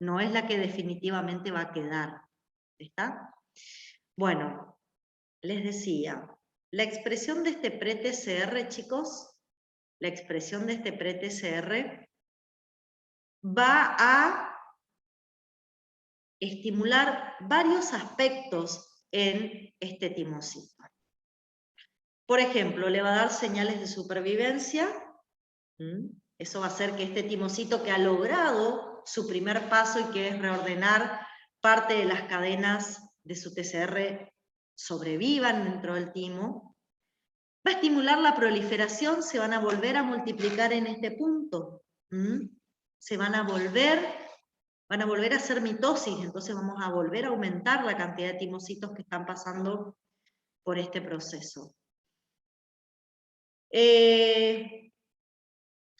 No es la que definitivamente va a quedar. ¿Está? Bueno, les decía, la expresión de este pre-TCR, chicos, la expresión de este pre-TCR va a estimular varios aspectos en este timocito. Por ejemplo, le va a dar señales de supervivencia. Eso va a hacer que este timocito que ha logrado su primer paso y que es reordenar parte de las cadenas de su TCR sobrevivan dentro del timo, va a estimular la proliferación, se van a volver a multiplicar en este punto. Se van a volver a hacer mitosis, entonces vamos a volver a aumentar la cantidad de timocitos que están pasando por este proceso.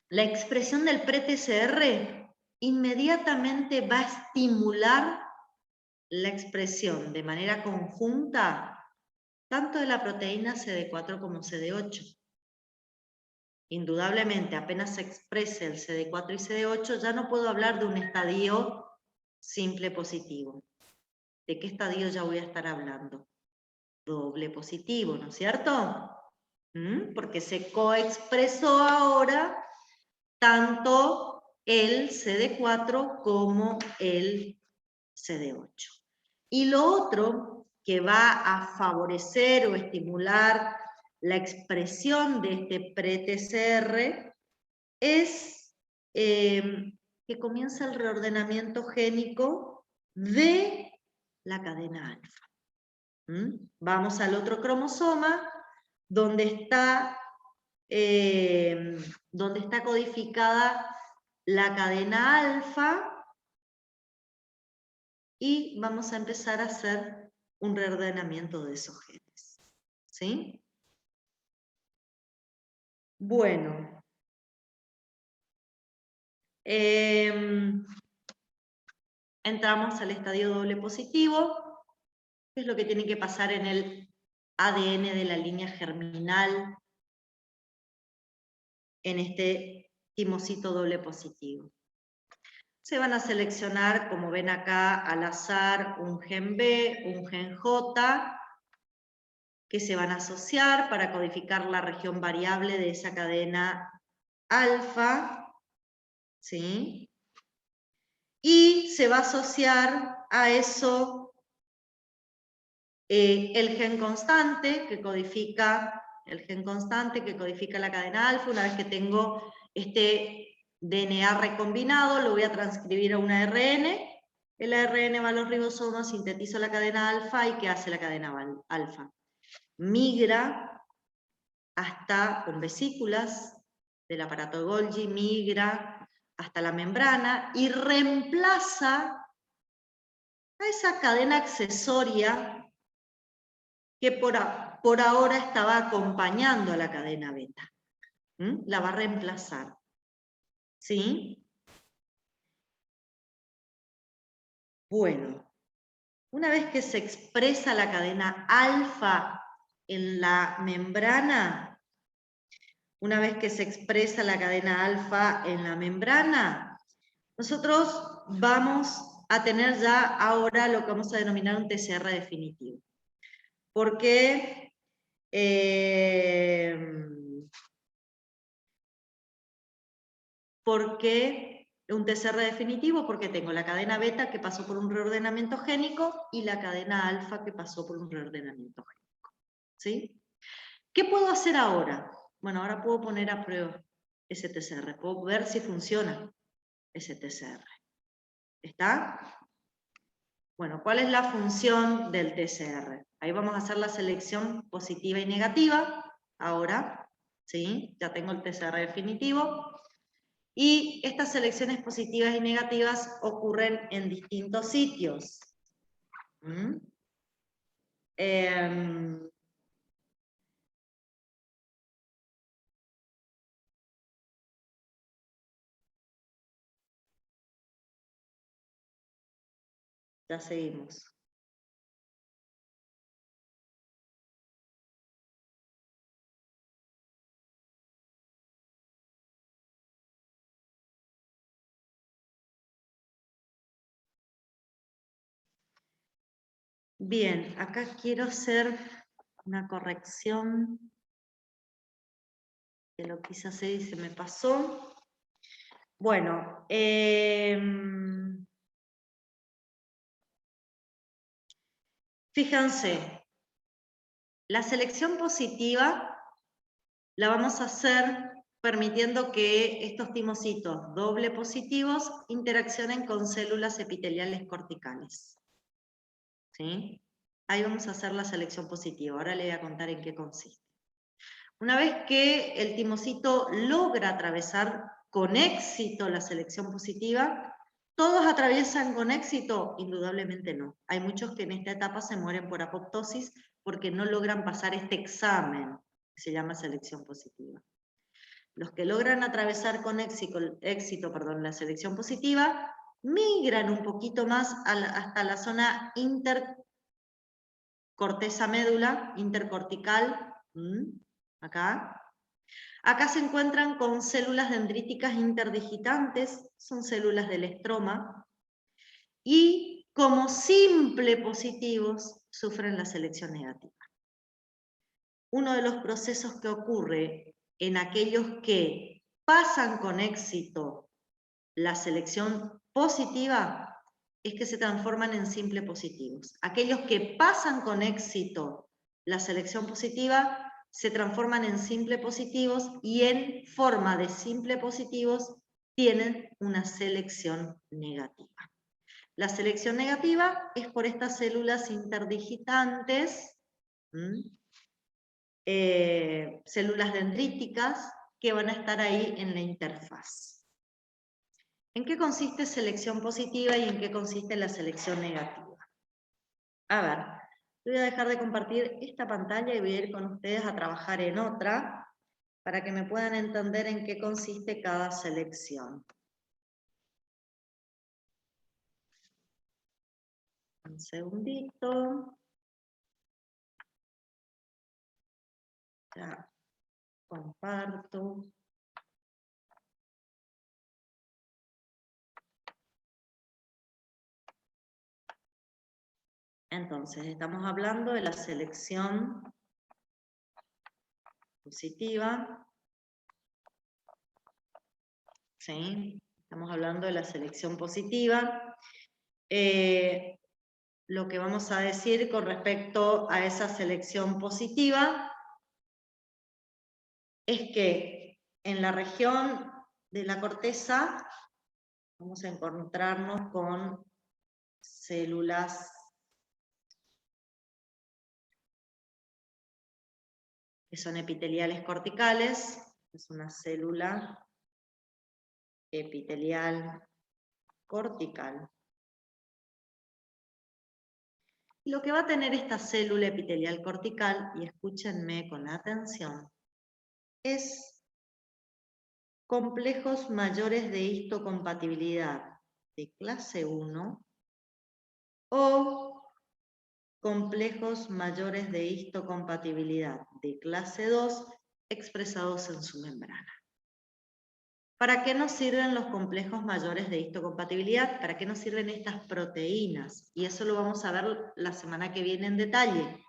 La expresión del pre-TCR inmediatamente va a estimular la expresión de manera conjunta tanto de la proteína CD4 como CD8. Indudablemente, apenas se exprese el CD4 y CD8, ya no puedo hablar de un estadio simple positivo. ¿De qué estadio ya voy a estar hablando? Doble positivo, ¿no es cierto? Porque se coexpresó ahora tanto el CD4 como el CD8. Y lo otro que va a favorecer o estimular la expresión de este pre-TCR es que comienza el reordenamiento génico de la cadena alfa. Vamos al otro cromosoma, donde está codificada la cadena alfa, y vamos a empezar a hacer un reordenamiento de esos genes. ¿Sí? Bueno. Entramos al estadio doble positivo, que es lo que tiene que pasar en el ADN de la línea germinal en este timocito doble positivo. Se van a seleccionar, como ven acá, al azar un gen B, un gen J, que se van a asociar para codificar la región variable de esa cadena alfa, ¿sí? Y se va a asociar a eso el gen constante que codifica la cadena alfa. Una vez que tengo este DNA recombinado, lo voy a transcribir a un ARN. El ARN va a los ribosomas, sintetiza la cadena alfa, y ¿qué hace la cadena alfa? Migra hasta, con vesículas del aparato de Golgi, migra hasta la membrana y reemplaza a esa cadena accesoria que por ahora estaba acompañando a la cadena beta. La va a reemplazar. ¿Sí? Bueno, una vez que se expresa la cadena alfa en la membrana, nosotros vamos a tener ya ahora lo que vamos a denominar un TCR definitivo. ¿Por qué? ¿Por qué un TCR definitivo? Porque tengo la cadena beta que pasó por un reordenamiento génico y la cadena alfa que pasó por un reordenamiento génico. ¿Sí? ¿Qué puedo hacer ahora? Bueno, ahora puedo poner a prueba ese TCR, puedo ver si funciona ese TCR. ¿Está? Bueno, ¿cuál es la función del TCR? Ahí vamos a hacer la selección positiva y negativa, ahora, ¿sí? Ya tengo el TCR definitivo. Y estas selecciones positivas y negativas ocurren en distintos sitios. Ya seguimos. Bien, acá quiero hacer una corrección que lo quise hacer y se me pasó. Bueno, fíjense, la selección positiva la vamos a hacer permitiendo que estos timocitos doble positivos interaccionen con células epiteliales corticales. ¿Sí? Ahí vamos a hacer la selección positiva. Ahora le voy a contar en qué consiste. Una vez que el timocito logra atravesar con éxito la selección positiva, ¿todos atraviesan con éxito? Indudablemente no. Hay muchos que en esta etapa se mueren por apoptosis porque no logran pasar este examen, que se llama selección positiva. Los que logran atravesar con éxito la selección positiva, migran un poquito más hasta la zona intercorteza médula, intercortical, acá. Acá se encuentran con células dendríticas interdigitantes, son células del estroma, y como simple positivos sufren la selección negativa. Uno de los procesos que ocurre en aquellos que pasan con éxito la selección positiva es que se transforman en simple positivos. Aquellos que pasan con éxito la selección positiva se transforman en simple positivos y en forma de simple positivos tienen una selección negativa. La selección negativa es por estas células interdigitantes, células dendríticas que van a estar ahí en la interfaz. ¿En qué consiste selección positiva y en qué consiste la selección negativa? A ver, voy a dejar de compartir esta pantalla y voy a ir con ustedes a trabajar en otra para que me puedan entender en qué consiste cada selección. Un segundito. Ya comparto. Entonces, estamos hablando de la selección positiva. ¿Sí? Estamos hablando de la selección positiva. Lo que vamos a decir con respecto a esa selección positiva es que en la región de la corteza vamos a encontrarnos con células que son epiteliales corticales, es una célula epitelial cortical. Y lo que va a tener esta célula epitelial cortical, y escúchenme con atención, es complejos mayores de histocompatibilidad de clase 1 o complejos mayores de histocompatibilidad de clase 2 expresados en su membrana. ¿Para qué nos sirven los complejos mayores de histocompatibilidad? ¿Para qué nos sirven estas proteínas? Y eso lo vamos a ver la semana que viene en detalle.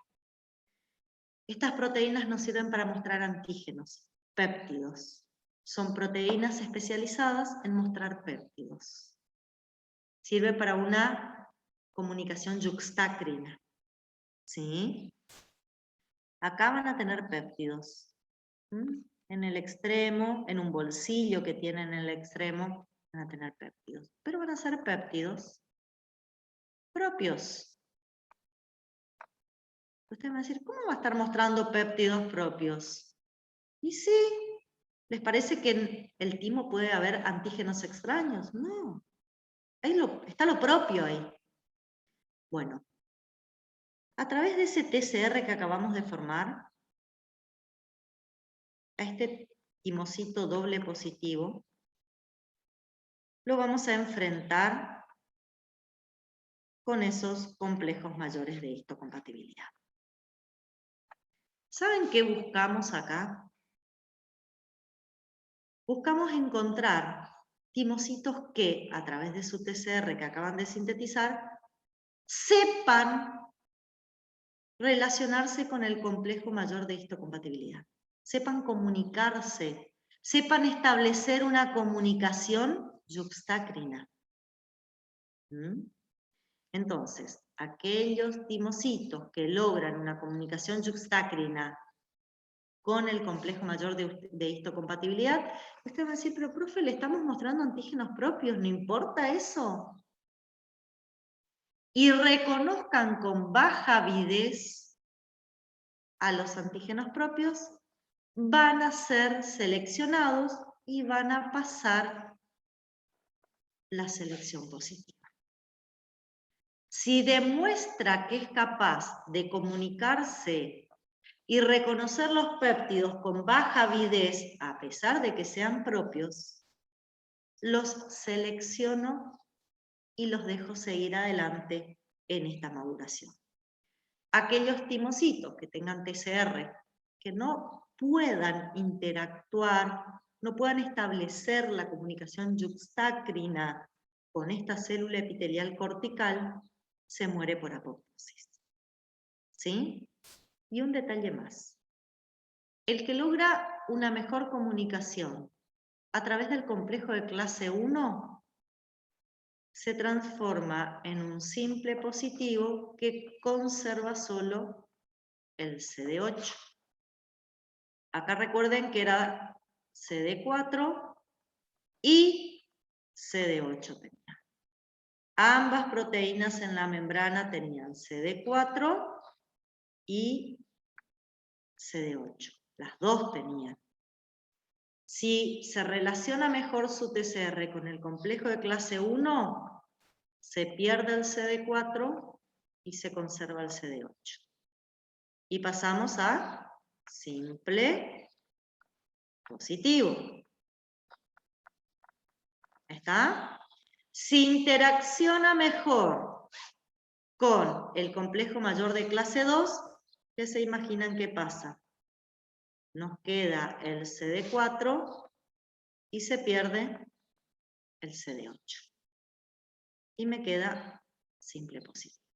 Estas proteínas nos sirven para mostrar antígenos, péptidos. Son proteínas especializadas en mostrar péptidos. Sirve para una comunicación yuxtácrina. ¿Sí? Acá van a tener péptidos. En el extremo, en un bolsillo que tienen en el extremo, van a tener péptidos. Pero van a ser péptidos propios. Ustedes van a decir, ¿cómo va a estar mostrando péptidos propios? Y sí, ¿les parece que en el timo puede haber antígenos extraños? No. Ahí está lo propio ahí. Bueno, a través de ese TCR que acabamos de formar, a este timocito doble positivo, lo vamos a enfrentar con esos complejos mayores de histocompatibilidad. ¿Saben qué buscamos acá? Buscamos encontrar timocitos que, a través de su TCR que acaban de sintetizar, sepan relacionarse con el complejo mayor de histocompatibilidad, sepan comunicarse, sepan establecer una comunicación yuxtacrina. Entonces, aquellos timocitos que logran una comunicación yuxtacrina con el complejo mayor de histocompatibilidad, usted va a decir, pero profe, le estamos mostrando antígenos propios, ¿no importa eso? Y reconozcan con baja avidez a los antígenos propios, van a ser seleccionados y van a pasar la selección positiva. Si demuestra que es capaz de comunicarse y reconocer los péptidos con baja avidez, a pesar de que sean propios, los selecciono y los dejo seguir adelante en esta maduración. Aquellos timocitos que tengan TCR, que no puedan interactuar, no puedan establecer la comunicación yuxtacrina con esta célula epitelial cortical, se muere por apoptosis. ¿Sí? Y un detalle más. El que logra una mejor comunicación a través del complejo de clase 1 se transforma en un simple positivo que conserva solo el CD8. Acá recuerden que era CD4 y CD8 tenía. Ambas proteínas en la membrana tenían CD4 y CD8. Las dos tenían. Si se relaciona mejor su TCR con el complejo de clase 1, se pierde el CD4 y se conserva el CD8. Y pasamos a simple positivo. ¿Está? Si interacciona mejor con el complejo mayor de clase 2, ¿qué se imaginan que pasa? Nos queda el CD4 y se pierde el CD8. Y me queda simple positivo.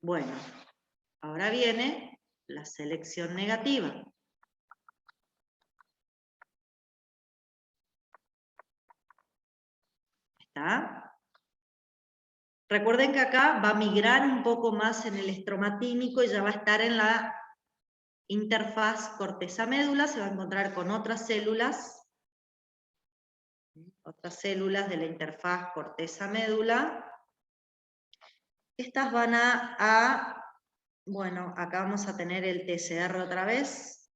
Bueno, ahora viene la selección negativa. ¿Está? Recuerden que acá va a migrar un poco más en el estromatínico y ya va a estar en la interfaz corteza-médula, se va a encontrar con otras células de la interfaz corteza-médula. Estas van bueno, acá vamos a tener el TCR otra vez.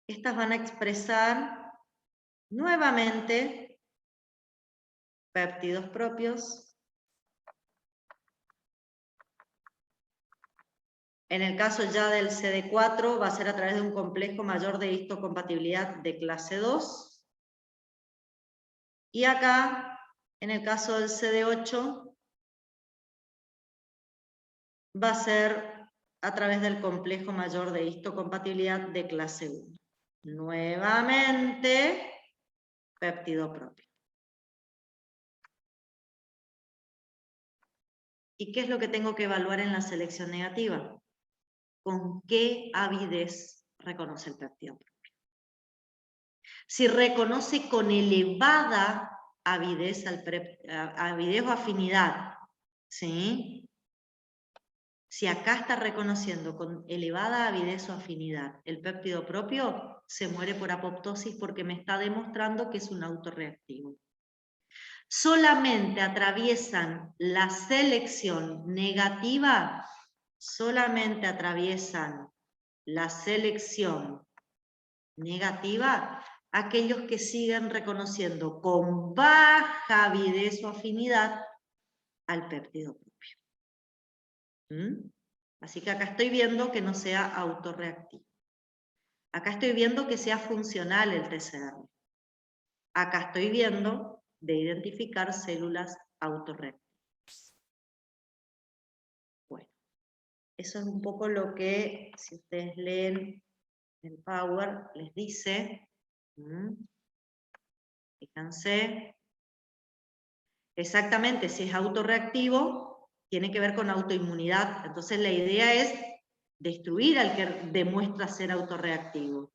Estas van a expresar nuevamente péptidos propios. En el caso ya del CD4 va a ser a través de un complejo mayor de histocompatibilidad de clase 2. Y acá, en el caso del CD8, va a ser a través del complejo mayor de histocompatibilidad de clase 1. Nuevamente, péptido propio. ¿Y qué es lo que tengo que evaluar en la selección negativa? ¿Con qué avidez reconoce el péptido propio? Si reconoce con elevada avidez, avidez o afinidad, ¿sí? Si acá está reconociendo con elevada avidez o afinidad el péptido propio, se muere por apoptosis porque me está demostrando que es un autorreactivo. Solamente atraviesan la selección negativa, solamente atraviesan la selección negativa aquellos que siguen reconociendo con baja avidez o afinidad al péptido propio. Así que acá estoy viendo que no sea autorreactivo. Acá estoy viendo que sea funcional el TCR. Acá estoy viendo de identificar células autorreactivas. Bueno, eso es un poco lo que, si ustedes leen el Power, les dice. Fíjense. Exactamente, si es autorreactivo, tiene que ver con autoinmunidad. Entonces la idea es destruir al que demuestra ser autorreactivo.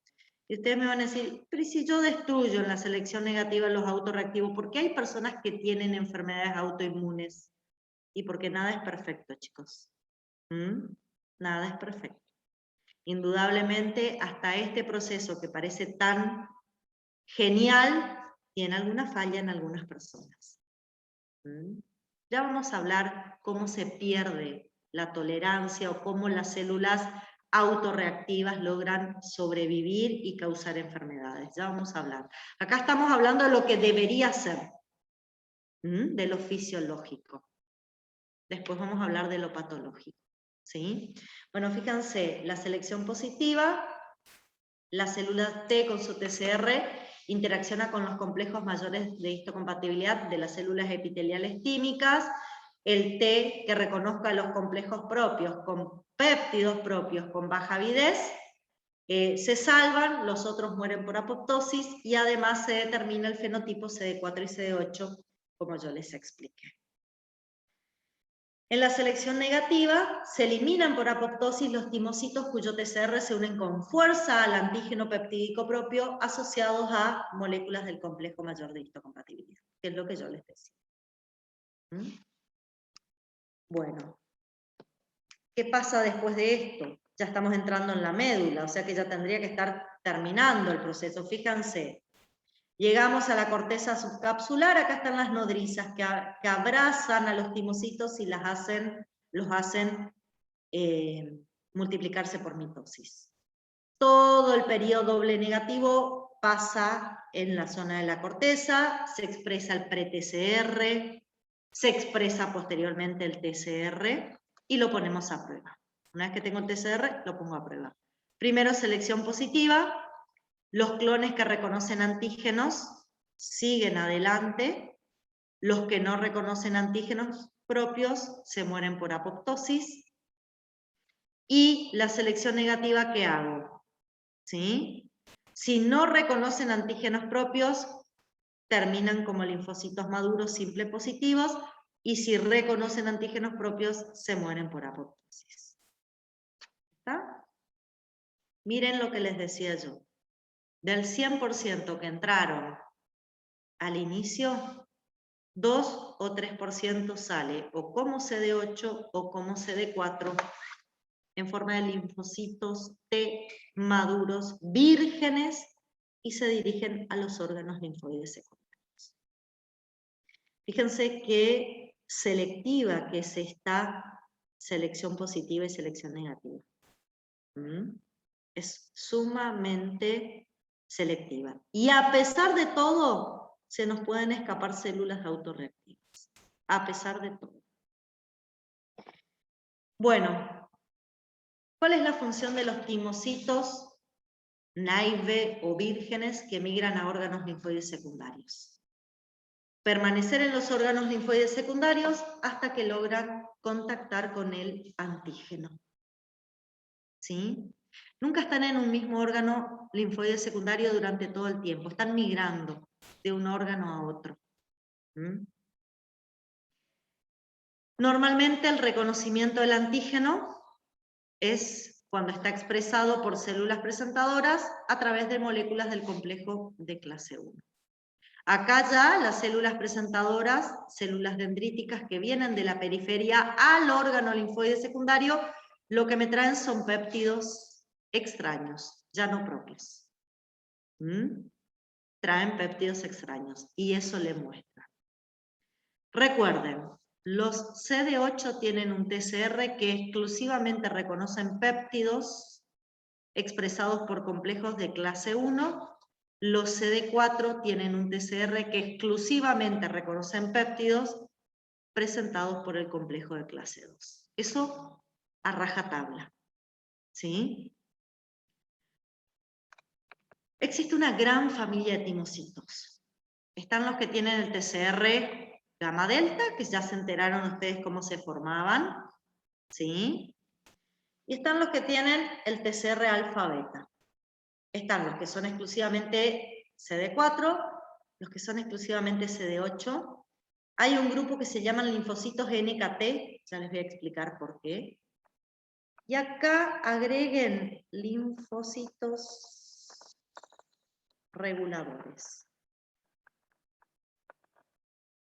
Y ustedes me van a decir, pero si yo destruyo en la selección negativa los autorreactivos, ¿por qué hay personas que tienen enfermedades autoinmunes? Y porque nada es perfecto, chicos. Nada es perfecto. Indudablemente, hasta este proceso que parece tan genial, tiene alguna falla en algunas personas. Ya vamos a hablar cómo se pierde la tolerancia o cómo las células autorreactivas logran sobrevivir y causar enfermedades. Ya vamos a hablar. Acá estamos hablando de lo que debería ser, de lo fisiológico. Después vamos a hablar de lo patológico. ¿Sí? Bueno, fíjense, la selección positiva, la célula T con su TCR interacciona con los complejos mayores de histocompatibilidad de las células epiteliales tímicas, el T que reconozca los complejos propios con péptidos propios con baja avidez, se salvan, los otros mueren por apoptosis y además se determina el fenotipo CD4 y CD8, como yo les expliqué. En la selección negativa, se eliminan por apoptosis los timocitos cuyo TCR se unen con fuerza al antígeno peptídico propio asociados a moléculas del complejo mayor de histocompatibilidad, que es lo que yo les decía. Bueno, ¿qué pasa después de esto? Ya estamos entrando en la médula, o sea que ya tendría que estar terminando el proceso. Fíjense, llegamos a la corteza subcapsular, acá están las nodrizas que abrazan a los timocitos y los hacen multiplicarse por mitosis. Todo el periodo doble negativo pasa en la zona de la corteza, se expresa el pre-TCR, se expresa posteriormente el TCR y lo ponemos a prueba. Una vez que tengo el TCR, lo pongo a prueba. Primero selección positiva, los clones que reconocen antígenos siguen adelante, los que no reconocen antígenos propios se mueren por apoptosis, y la selección negativa, ¿qué hago? ¿Sí? Si no reconocen antígenos propios, terminan como linfocitos maduros simple positivos, y si reconocen antígenos propios, se mueren por apoptosis. ¿Está? Miren lo que les decía yo. Del 100% que entraron al inicio, 2 o 3% sale o como CD8 o como CD4 en forma de linfocitos T maduros, vírgenes, y se dirigen a los órganos linfoides secundarios. Fíjense qué selectiva que es esta selección positiva y selección negativa. Es sumamente selectiva. Y a pesar de todo, se nos pueden escapar células autorreactivas. A pesar de todo. Bueno, ¿cuál es la función de los timocitos naive o vírgenes que migran a órganos linfoides secundarios? Permanecer en los órganos linfoides secundarios hasta que logran contactar con el antígeno. ¿Sí? Nunca están en un mismo órgano linfoide secundario durante todo el tiempo, están migrando de un órgano a otro. Normalmente el reconocimiento del antígeno es cuando está expresado por células presentadoras a través de moléculas del complejo de clase 1. Acá ya las células presentadoras, células dendríticas que vienen de la periferia al órgano linfoide secundario, lo que me traen son péptidos extraños, ya no propios. Traen péptidos extraños y eso le muestra. Recuerden, los CD8 tienen un TCR que exclusivamente reconocen péptidos expresados por complejos de clase 1. Los CD4 tienen un TCR que exclusivamente reconocen péptidos presentados por el complejo de clase 2. Eso a rajatabla. ¿Sí? Existe una gran familia de timocitos. Están los que tienen el TCR gamma delta, que ya se enteraron ustedes cómo se formaban, ¿sí? Y están los que tienen el TCR alfa beta. Están los que son exclusivamente CD4, los que son exclusivamente CD8. Hay un grupo que se llaman linfocitos NKT, ya les voy a explicar por qué. Y acá agreguen linfocitos reguladores.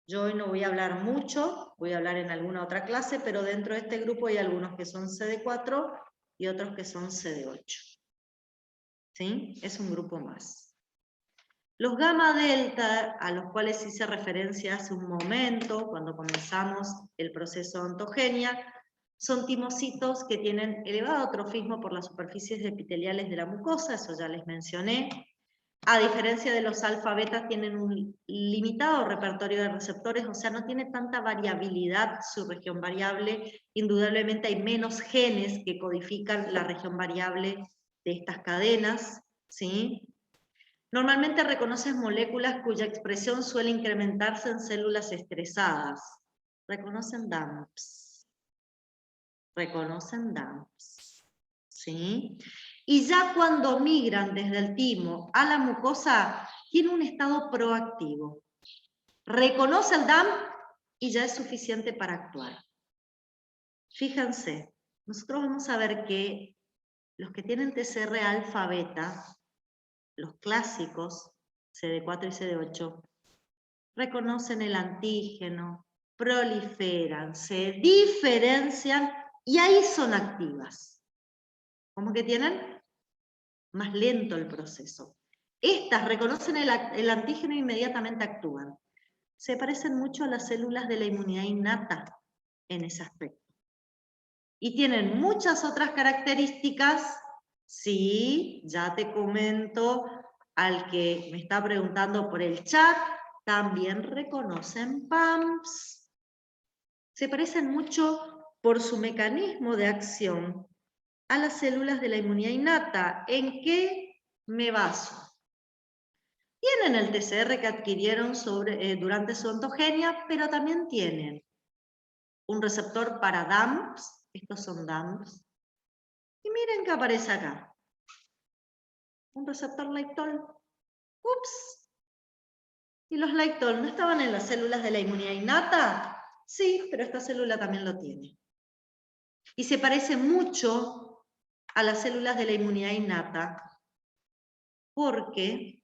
Yo hoy no voy a hablar mucho, voy a hablar en alguna otra clase, pero dentro de este grupo hay algunos que son CD4 y otros que son CD8. ¿Sí? Es un grupo más. Los gamma delta, a los cuales hice referencia hace un momento, cuando comenzamos el proceso de ontogenia, son timocitos que tienen elevado trofismo por las superficies epiteliales de la mucosa, eso ya les mencioné. A diferencia de los alfa beta, tienen un limitado repertorio de receptores, o sea, no tiene tanta variabilidad su región variable. Indudablemente hay menos genes que codifican la región variable de estas cadenas, ¿sí? Normalmente reconocen moléculas cuya expresión suele incrementarse en células estresadas. Reconocen DAMPs. Reconocen DAMPs. ¿Sí? Y ya cuando migran desde el timo a la mucosa, tiene un estado proactivo. Reconoce el DAMP y ya es suficiente para actuar. Fíjense, nosotros vamos a ver que los que tienen TCR alfa beta, los clásicos, CD4 y CD8, reconocen el antígeno, proliferan, se diferencian y ahí son activas. ¿Cómo que tienen? Más lento el proceso. Estas reconocen el antígeno e inmediatamente actúan. Se parecen mucho a las células de la inmunidad innata en ese aspecto. Y tienen muchas otras características. Sí, ya te comento al que me está preguntando por el chat, también reconocen PAMPs. Se parecen mucho por su mecanismo de acción a las células de la inmunidad innata. ¿En qué me baso? Tienen el TCR que adquirieron durante su ontogenia, pero también tienen un receptor para DAMPs, estos son DAMPs, y miren qué aparece acá. Un receptor Lightol. Ups. ¿Y los Lightol no estaban en las células de la inmunidad innata? Sí, pero esta célula también lo tiene. Y se parece mucho a las células de la inmunidad innata porque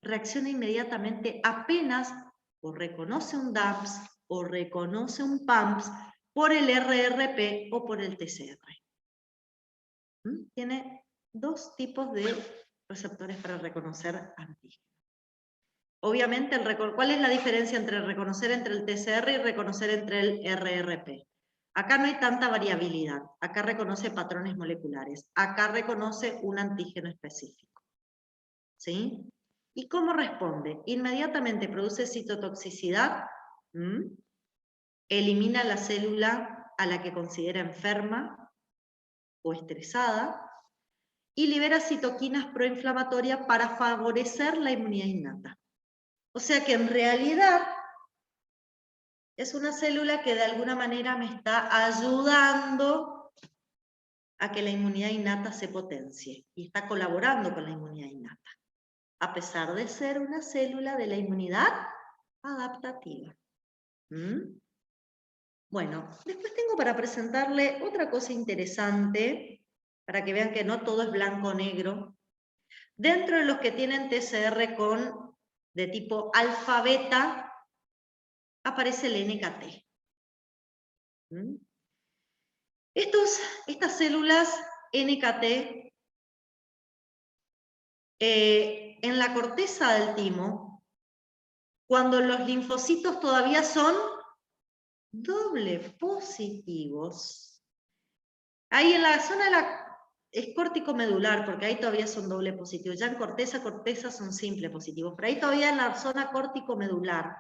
reacciona inmediatamente apenas o reconoce un DAMPs o reconoce un PAMPs por el RRP o por el TCR. Tiene dos tipos de receptores para reconocer antígenos. Obviamente, ¿cuál es la diferencia entre reconocer entre el TCR y reconocer entre el RRP? Acá no hay tanta variabilidad, acá reconoce patrones moleculares, acá reconoce un antígeno específico. ¿Sí? ¿Y cómo responde? Inmediatamente produce citotoxicidad, elimina la célula a la que considera enferma o estresada, y libera citoquinas proinflamatorias para favorecer la inmunidad innata. O sea que en realidad es una célula que de alguna manera me está ayudando a que la inmunidad innata se potencie y está colaborando con la inmunidad innata, a pesar de ser una célula de la inmunidad adaptativa. Bueno, después tengo para presentarle otra cosa interesante, para que vean que no todo es blanco o negro. Dentro de los que tienen TCR de tipo alfa-beta, aparece el NKT. Estas células NKT, en la corteza del timo, cuando los linfocitos todavía son doble positivos, ahí en la zona es córtico medular, porque ahí todavía son doble positivos. Ya en corteza son simple positivos, pero ahí todavía en la zona córtico medular,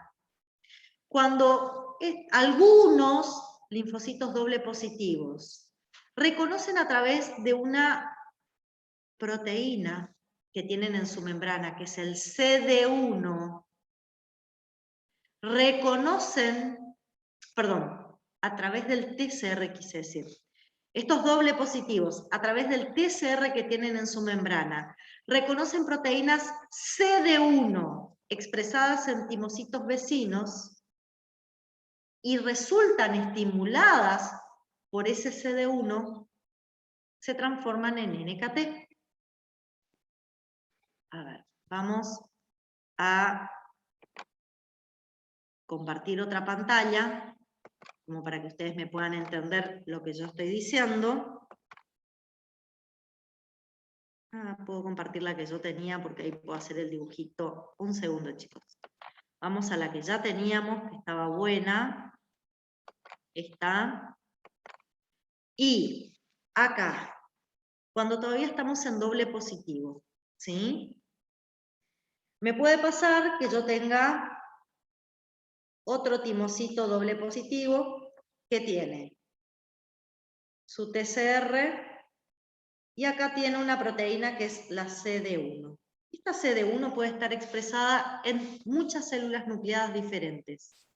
cuando algunos linfocitos doble positivos reconocen a través de una proteína que tienen en su membrana, que es el CD1, reconocen, perdón, a través del TCR quise decir, estos doble positivos, a través del TCR que tienen en su membrana, reconocen proteínas CD1 expresadas en timocitos vecinos y resultan estimuladas por ese CD1, se transforman en NKT. A ver, vamos a compartir otra pantalla, como para que ustedes me puedan entender lo que yo estoy diciendo. Puedo compartir la que yo tenía porque ahí puedo hacer el dibujito. Un segundo, chicos. Vamos a la que ya teníamos, que estaba buena. Esta. Y acá, cuando todavía estamos en doble positivo, ¿sí? Me puede pasar que yo tenga otro timocito doble positivo que tiene su TCR y acá tiene una proteína que es la CD1. Esta CD1 puede estar expresada en muchas células nucleadas diferentes,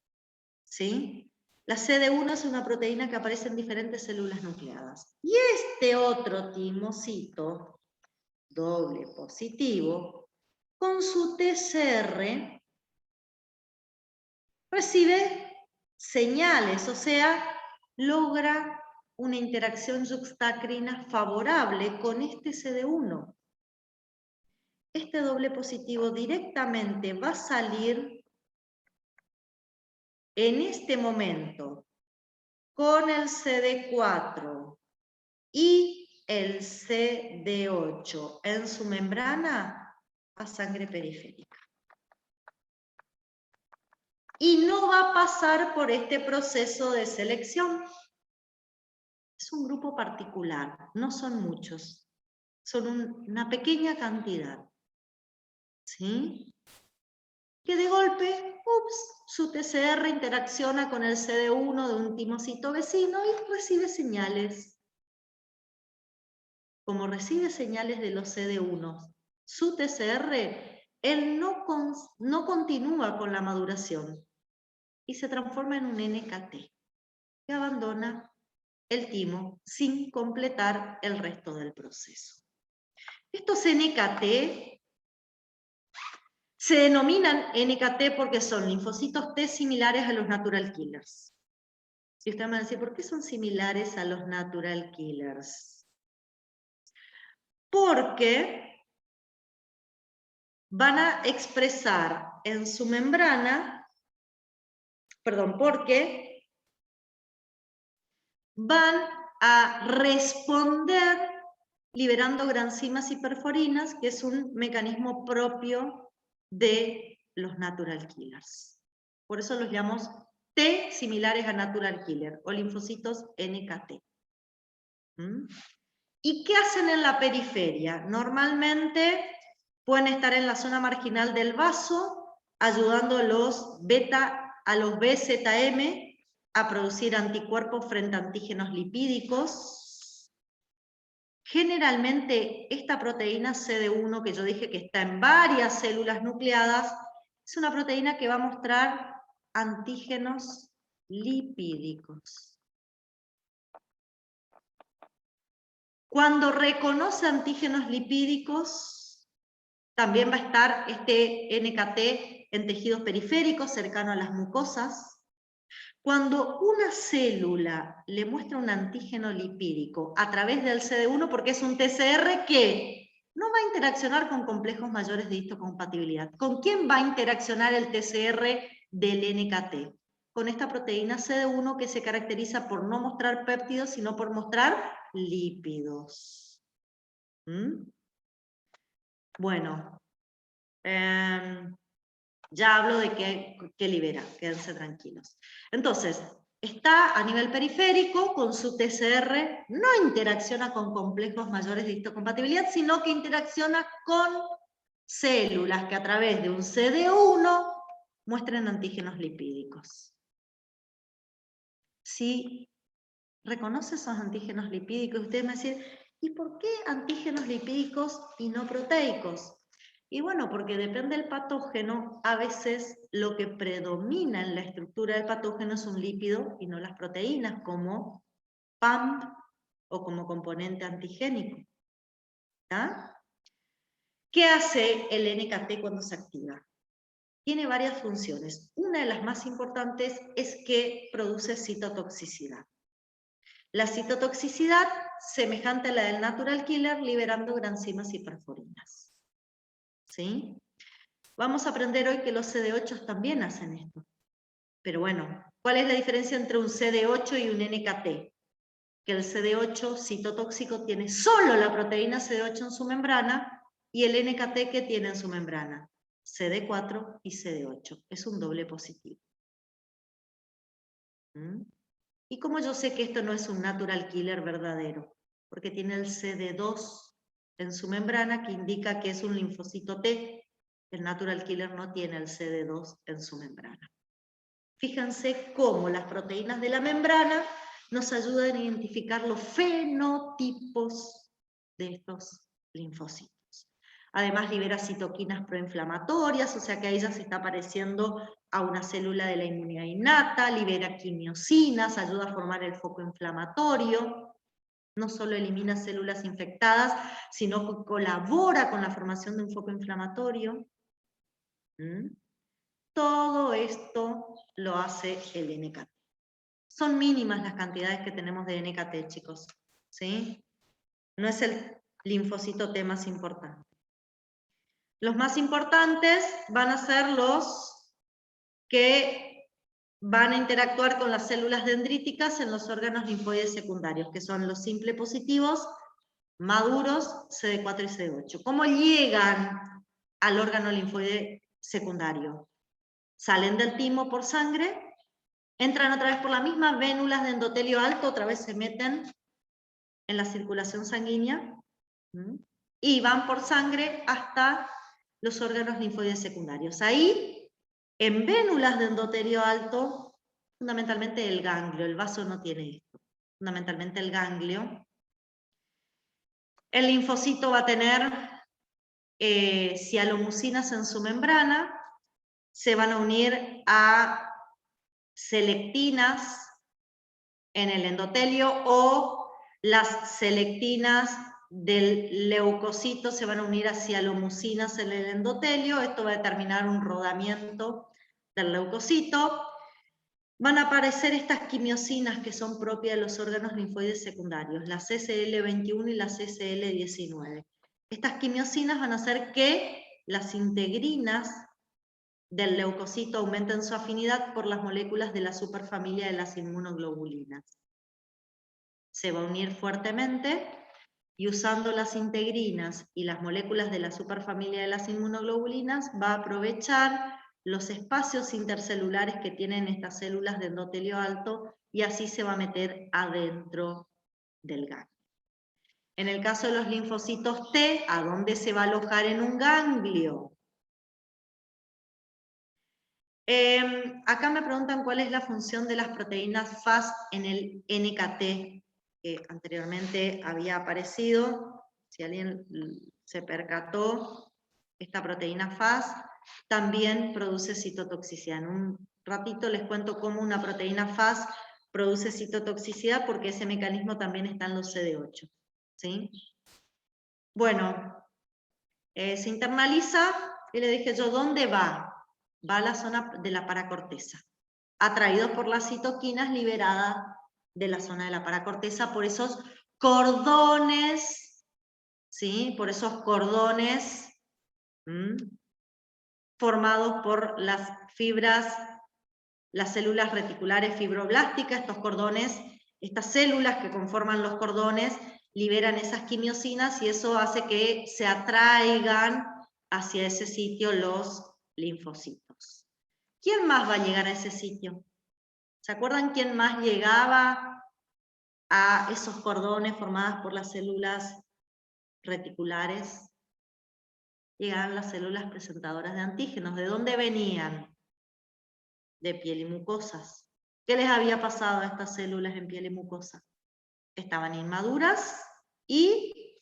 ¿sí? La CD1 es una proteína que aparece en diferentes células nucleadas. Y este otro timocito doble positivo, con su TCR, recibe señales, o sea, logra una interacción yuxtacrina favorable con este CD1. Este doble positivo directamente va a salir en este momento con el CD4 y el CD8 en su membrana a sangre periférica. Y no va a pasar por este proceso de selección. Es un grupo particular, no son muchos, son una pequeña cantidad, ¿sí? Que de golpe, su TCR interacciona con el CD1 de un timocito vecino y recibe señales. Como recibe señales de los CD1, su TCR, él no continúa con la maduración y se transforma en un NKT, que abandona el timo sin completar el resto del proceso. Estos NKT se denominan NKT porque son linfocitos T similares a los natural killers. Y usted me va a decir, ¿por qué son similares a los natural killers? Porque van a expresar en su membrana, porque van a responder liberando granzimas y perforinas, que es un mecanismo propio de los natural killers. Por eso los llamamos T similares a natural killer, o linfocitos NKT. ¿Y qué hacen en la periferia? Normalmente pueden estar en la zona marginal del vaso, ayudando a los BZM a producir anticuerpos frente a antígenos lipídicos. Generalmente esta proteína CD1 que yo dije que está en varias células nucleadas, es una proteína que va a mostrar antígenos lipídicos. Cuando reconoce antígenos lipídicos, también va a estar este NKT en tejidos periféricos cercano a las mucosas. Cuando una célula le muestra un antígeno lipídico a través del CD1, porque es un TCR que no va a interaccionar con complejos mayores de histocompatibilidad. ¿Con quién va a interaccionar el TCR del NKT? Con esta proteína CD1 que se caracteriza por no mostrar péptidos, sino por mostrar lípidos. Bueno, ya hablo de qué libera, quédense tranquilos. Entonces, está a nivel periférico, con su TCR, no interacciona con complejos mayores de histocompatibilidad, sino que interacciona con células que a través de un CD1 muestren antígenos lipídicos. Si reconoce esos antígenos lipídicos, ustedes me dicen, ¿y por qué antígenos lipídicos y no proteicos? Y bueno, porque depende del patógeno, a veces lo que predomina en la estructura del patógeno es un lípido y no las proteínas, como PAMP o como componente antigénico. ¿Tá? ¿Qué hace el NKT cuando se activa? Tiene varias funciones. Una de las más importantes es que produce citotoxicidad. La citotoxicidad, semejante a la del natural killer, liberando granzimas y perforinas. ¿Sí? Vamos a aprender hoy que los CD8 también hacen esto. Pero bueno, ¿cuál es la diferencia entre un CD8 y un NKT? Que el CD8 citotóxico tiene solo la proteína CD8 en su membrana y el NKT que tiene en su membrana, CD4 y CD8. Es un doble positivo. ¿Mm? ¿Y cómo yo sé que esto no es un natural killer verdadero? Porque tiene el CD2 en su membrana que indica que es un linfocito T. El natural killer no tiene el CD2 en su membrana. Fíjense cómo las proteínas de la membrana nos ayudan a identificar los fenotipos de estos linfocitos. Además libera citoquinas proinflamatorias, o sea que ahí ya se está pareciendo a una célula de la inmunidad innata, libera quimiosinas, ayuda a formar el foco inflamatorio, no solo elimina células infectadas, sino que colabora con la formación de un foco inflamatorio. Todo esto lo hace el NKT. Son mínimas las cantidades que tenemos de NKT, chicos, ¿sí? No es el linfocito T más importante. Los más importantes van a ser los que van a interactuar con las células dendríticas en los órganos linfoides secundarios, que son los simple positivos, maduros, CD4 y CD8. ¿Cómo llegan al órgano linfoide secundario? Salen del timo por sangre, entran otra vez por las mismas vénulas de endotelio alto, otra vez se meten en la circulación sanguínea, y van por sangre hasta los órganos linfoides secundarios. Ahí, en vénulas de endotelio alto, fundamentalmente el ganglio, el vaso no tiene esto, fundamentalmente el ganglio. El linfocito va a tener cialomucinas en su membrana, se van a unir a selectinas en el endotelio o las selectinas del leucocito se van a unir a cialomucinas en el endotelio. Esto va a determinar un rodamiento del leucocito. Van a aparecer estas quimiosinas que son propias de los órganos linfoides secundarios, la CCL21 y la CCL19. Estas quimiosinas van a hacer que las integrinas del leucocito aumenten su afinidad por las moléculas de la superfamilia de las inmunoglobulinas. Se va a unir fuertemente y usando las integrinas y las moléculas de la superfamilia de las inmunoglobulinas va a aprovechar los espacios intercelulares que tienen estas células de endotelio alto y así se va a meter adentro del ganglio. En el caso de los linfocitos T, ¿a dónde se va a alojar en un ganglio? Acá me preguntan cuál es la función de las proteínas Fas en el NKT, que anteriormente había aparecido. Si alguien se percató, esta proteína Fas también produce citotoxicidad. En un ratito les cuento cómo una proteína Fas produce citotoxicidad, porque ese mecanismo también está en los CD8. ¿Sí? Bueno, se internaliza y le dije yo, ¿dónde va? Va a la zona de la paracorteza, atraído por las citoquinas liberadas de la zona de la paracorteza, por esos cordones, ¿sí? Por esos cordones formados por las fibras, las células reticulares fibroblásticas, estos cordones, estas células que conforman los cordones, liberan esas quimiosinas y eso hace que se atraigan hacia ese sitio los linfocitos. ¿Quién más va a llegar a ese sitio? ¿Se acuerdan quién más llegaba a esos cordones formados por las células reticulares? Llegaban las células presentadoras de antígenos. ¿De dónde venían? De piel y mucosas. ¿Qué les había pasado a estas células en piel y mucosa? Estaban inmaduras y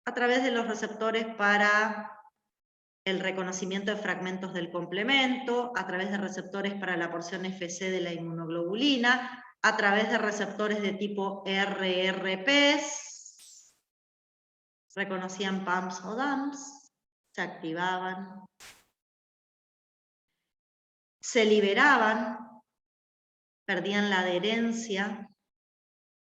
a través de los receptores para el reconocimiento de fragmentos del complemento, a través de receptores para la porción FC de la inmunoglobulina, a través de receptores de tipo RRPs, reconocían PAMs o DAMs, se activaban, se liberaban, perdían la adherencia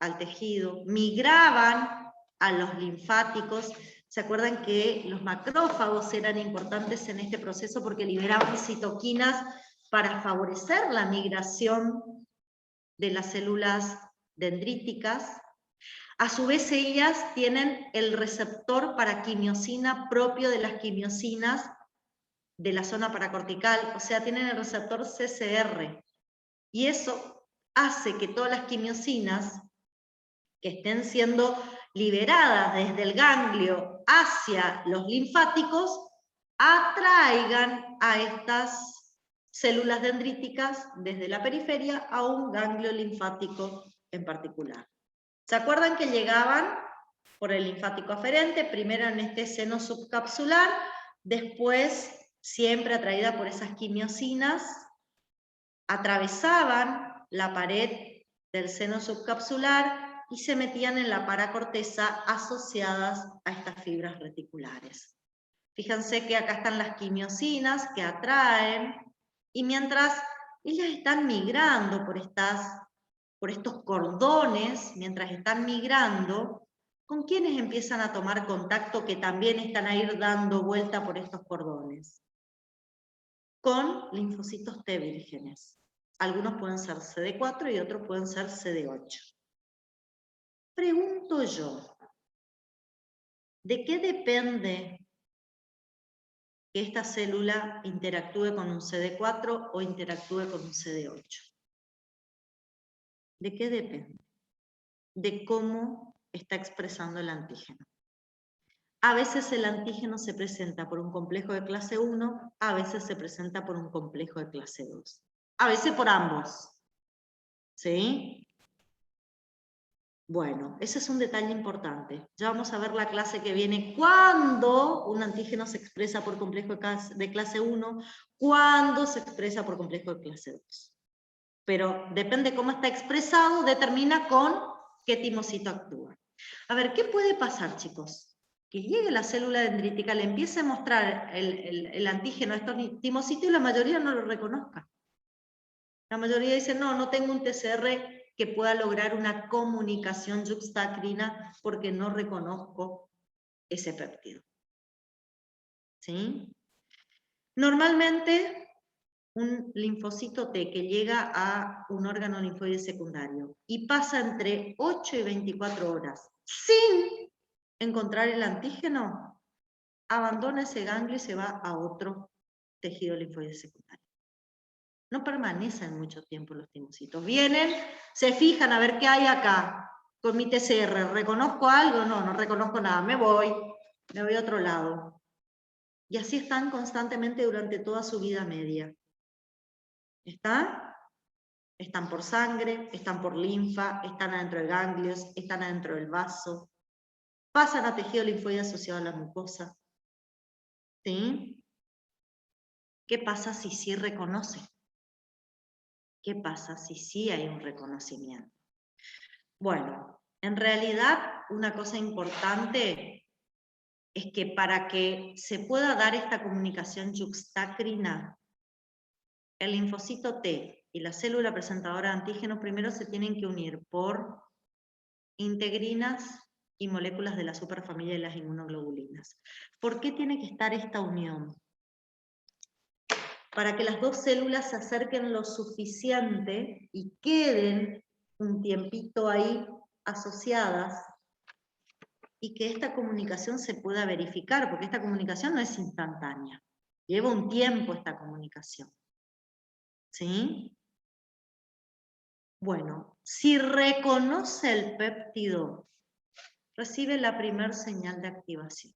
al tejido, migraban a los linfáticos. ¿Se acuerdan que los macrófagos eran importantes en este proceso porque liberaban citoquinas para favorecer la migración de las células dendríticas? A su vez, ellas tienen el receptor para quimiosina propio de las quimiosinas de la zona paracortical, o sea, tienen el receptor CCR. Y eso hace que todas las quimiosinas que estén siendo liberadas desde el ganglio hacia los linfáticos atraigan a estas células dendríticas desde la periferia a un ganglio linfático en particular. ¿Se acuerdan que llegaban por el linfático aferente, primero en este seno subcapsular, después, siempre atraída por esas quimiosinas, atravesaban la pared del seno subcapsular y se metían en la paracorteza asociadas a estas fibras reticulares? Fíjense que acá están las quimiosinas que atraen, y mientras ellas están migrando por estos cordones, mientras están migrando, ¿con quiénes empiezan a tomar contacto que también están a ir dando vuelta por estos cordones? Con linfocitos T vírgenes. Algunos pueden ser CD4 y otros pueden ser CD8. Pregunto yo, ¿de qué depende que esta célula interactúe con un CD4 o interactúe con un CD8? ¿De qué depende? De cómo está expresando el antígeno. A veces el antígeno se presenta por un complejo de clase 1, a veces se presenta por un complejo de clase 2. A veces por ambos. ¿Sí? Bueno, ese es un detalle importante. Ya vamos a ver la clase que viene cuándo un antígeno se expresa por complejo de clase 1, cuándo se expresa por complejo de clase 2. Pero depende cómo está expresado, determina con qué timocito actúa. A ver, ¿qué puede pasar, chicos? Que llegue la célula dendrítica, le empiece a mostrar el antígeno a estos timocitos y la mayoría no lo reconozca. La mayoría dice, no, no tengo un TCR que pueda lograr una comunicación yuxtacrina porque no reconozco ese péptido. ¿Sí? Normalmente, un linfocito T que llega a un órgano linfoide secundario y pasa entre 8 y 24 horas sin encontrar el antígeno, abandona ese ganglio y se va a otro tejido linfoide secundario. No permanecen mucho tiempo los timocitos. Vienen, se fijan a ver qué hay acá con mi TCR. ¿Reconozco algo? No, no reconozco nada. Me voy a otro lado. Y así están constantemente durante toda su vida media. ¿Está? Están por sangre, están por linfa, están adentro de ganglios, están adentro del vaso. Pasan a tejido linfoide asociado a la mucosa. ¿Sí? ¿Qué pasa si sí reconoce? ¿Qué pasa si sí hay un reconocimiento? Bueno, en realidad una cosa importante es que para que se pueda dar esta comunicación yuxtacrina, el linfocito T y la célula presentadora de antígenos primero se tienen que unir por integrinas y moléculas de la superfamilia de las inmunoglobulinas. ¿Por qué tiene que estar esta unión? Para que las dos células se acerquen lo suficiente y queden un tiempito ahí asociadas y que esta comunicación se pueda verificar, porque esta comunicación no es instantánea. Lleva un tiempo esta comunicación. ¿Sí? Bueno, si reconoce el péptido, recibe la primer señal de activación.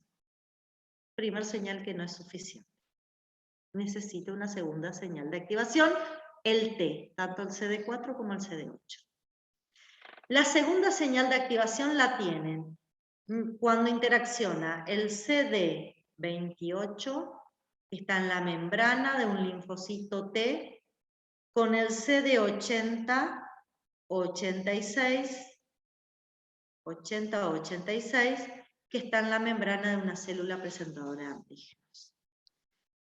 Primer señal que no es suficiente. Necesita una segunda señal de activación, el T, tanto el CD4 como el CD8. La segunda señal de activación la tienen cuando interacciona el CD28 está en la membrana de un linfocito T con el CD80, 86, 80 o 86, que está en la membrana de una célula presentadora de antígenos.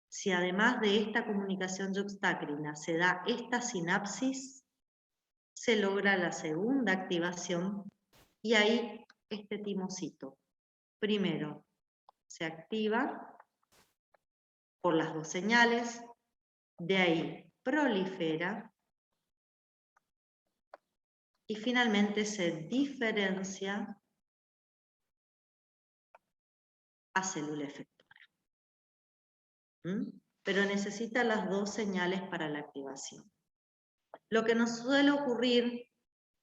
Si además de esta comunicación yuxtacrina se da esta sinapsis, se logra la segunda activación y ahí este timocito, primero, se activa por las dos señales, de ahí prolifera y finalmente se diferencia a célula efectora. Pero necesita las dos señales para la activación. Lo que nos suele ocurrir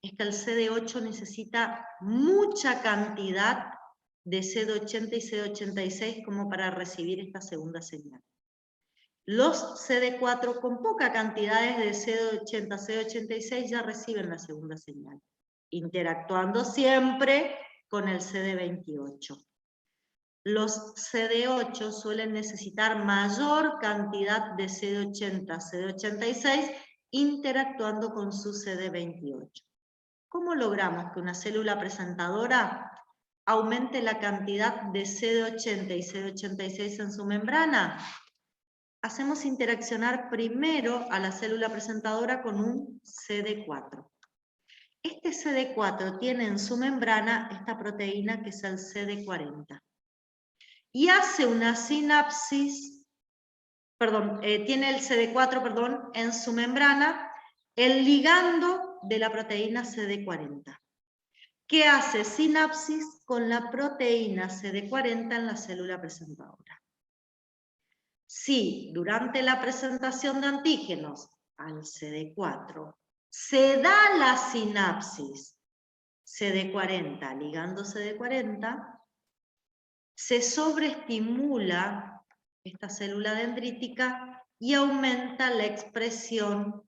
es que el CD8 necesita mucha cantidad de CD80 y CD86 como para recibir esta segunda señal. Los CD4 con poca cantidad de CD80, CD86 ya reciben la segunda señal, interactuando siempre con el CD28. Los CD8 suelen necesitar mayor cantidad de CD80, CD86 interactuando con su CD28. ¿Cómo logramos que una célula presentadora aumente la cantidad de CD80 y CD86 en su membrana? Hacemos interaccionar primero a la célula presentadora con un CD4. Este CD4 tiene en su membrana esta proteína que es el CD40. Y hace una sinapsis, tiene el CD4, en su membrana, el ligando de la proteína CD40, que hace sinapsis con la proteína CD40 en la célula presentadora. Si durante la presentación de antígenos al CD4 se da la sinapsis CD40 ligando CD40, se sobreestimula esta célula dendrítica y aumenta la expresión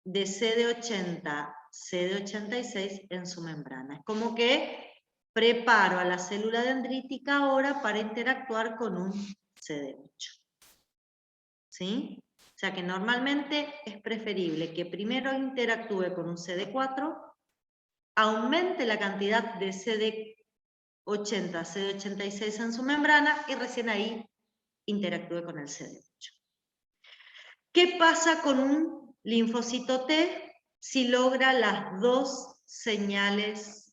de CD80, CD86 en su membrana. Es como que preparo a la célula dendrítica ahora para interactuar con un CD8. ¿Sí? O sea que normalmente es preferible que primero interactúe con un CD4, aumente la cantidad de CD80, CD86 en su membrana y recién ahí interactúe con el CD8. ¿Qué pasa con un linfocito T si logra las dos señales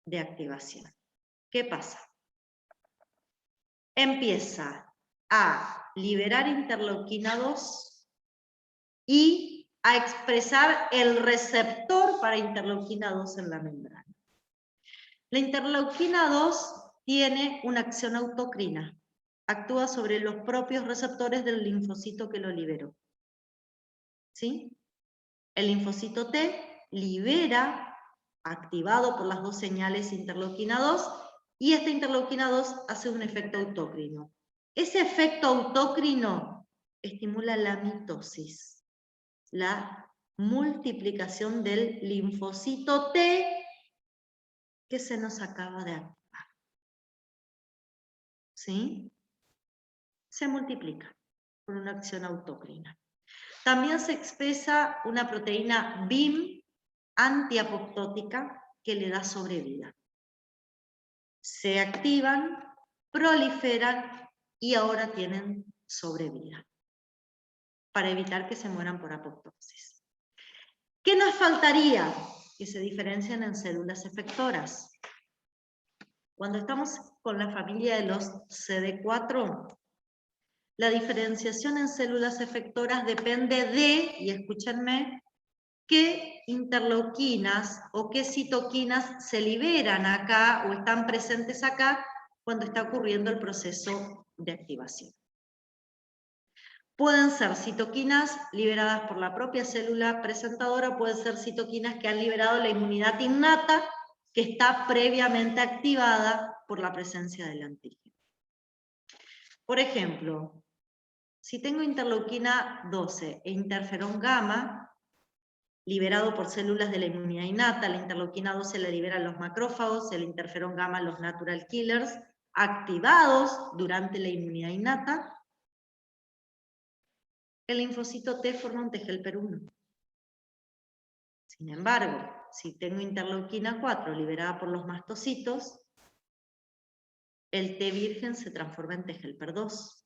de activación? ¿Qué pasa? Empieza a liberar interleuquina 2 y a expresar el receptor para interleuquina 2 en la membrana. La interleuquina 2 tiene una acción autocrina, actúa sobre los propios receptores del linfocito que lo liberó. ¿Sí? El linfocito T libera, activado por las dos señales interleuquina 2, y esta interleuquina 2 hace un efecto autócrino. Ese efecto autócrino estimula la mitosis, la multiplicación del linfocito T que se nos acaba de activar. ¿Sí? Se multiplica por una acción autócrina. También se expresa una proteína BIM antiapoptótica que le da sobrevida. Se activan, proliferan y ahora tienen sobrevida para evitar que se mueran por apoptosis. ¿Qué nos faltaría? Que se diferencian en células efectoras. Cuando estamos con la familia de los CD4, la diferenciación en células efectoras depende de, y escúchenme, qué interleuquinas o qué citoquinas se liberan acá o están presentes acá cuando está ocurriendo el proceso de activación. Pueden ser citoquinas liberadas por la propia célula presentadora, pueden ser citoquinas que han liberado la inmunidad innata que está previamente activada por la presencia del antígeno. Por ejemplo, si tengo interleuquina 12 e interferón gamma, liberado por células de la inmunidad innata, la interleuquina 12 la liberan los macrófagos, el interferón gamma los natural killers, activados durante la inmunidad innata, el linfocito T forma un T-helper 1. Sin embargo, si tengo interleuquina 4 liberada por los mastocitos, el T virgen se transforma en T-helper 2.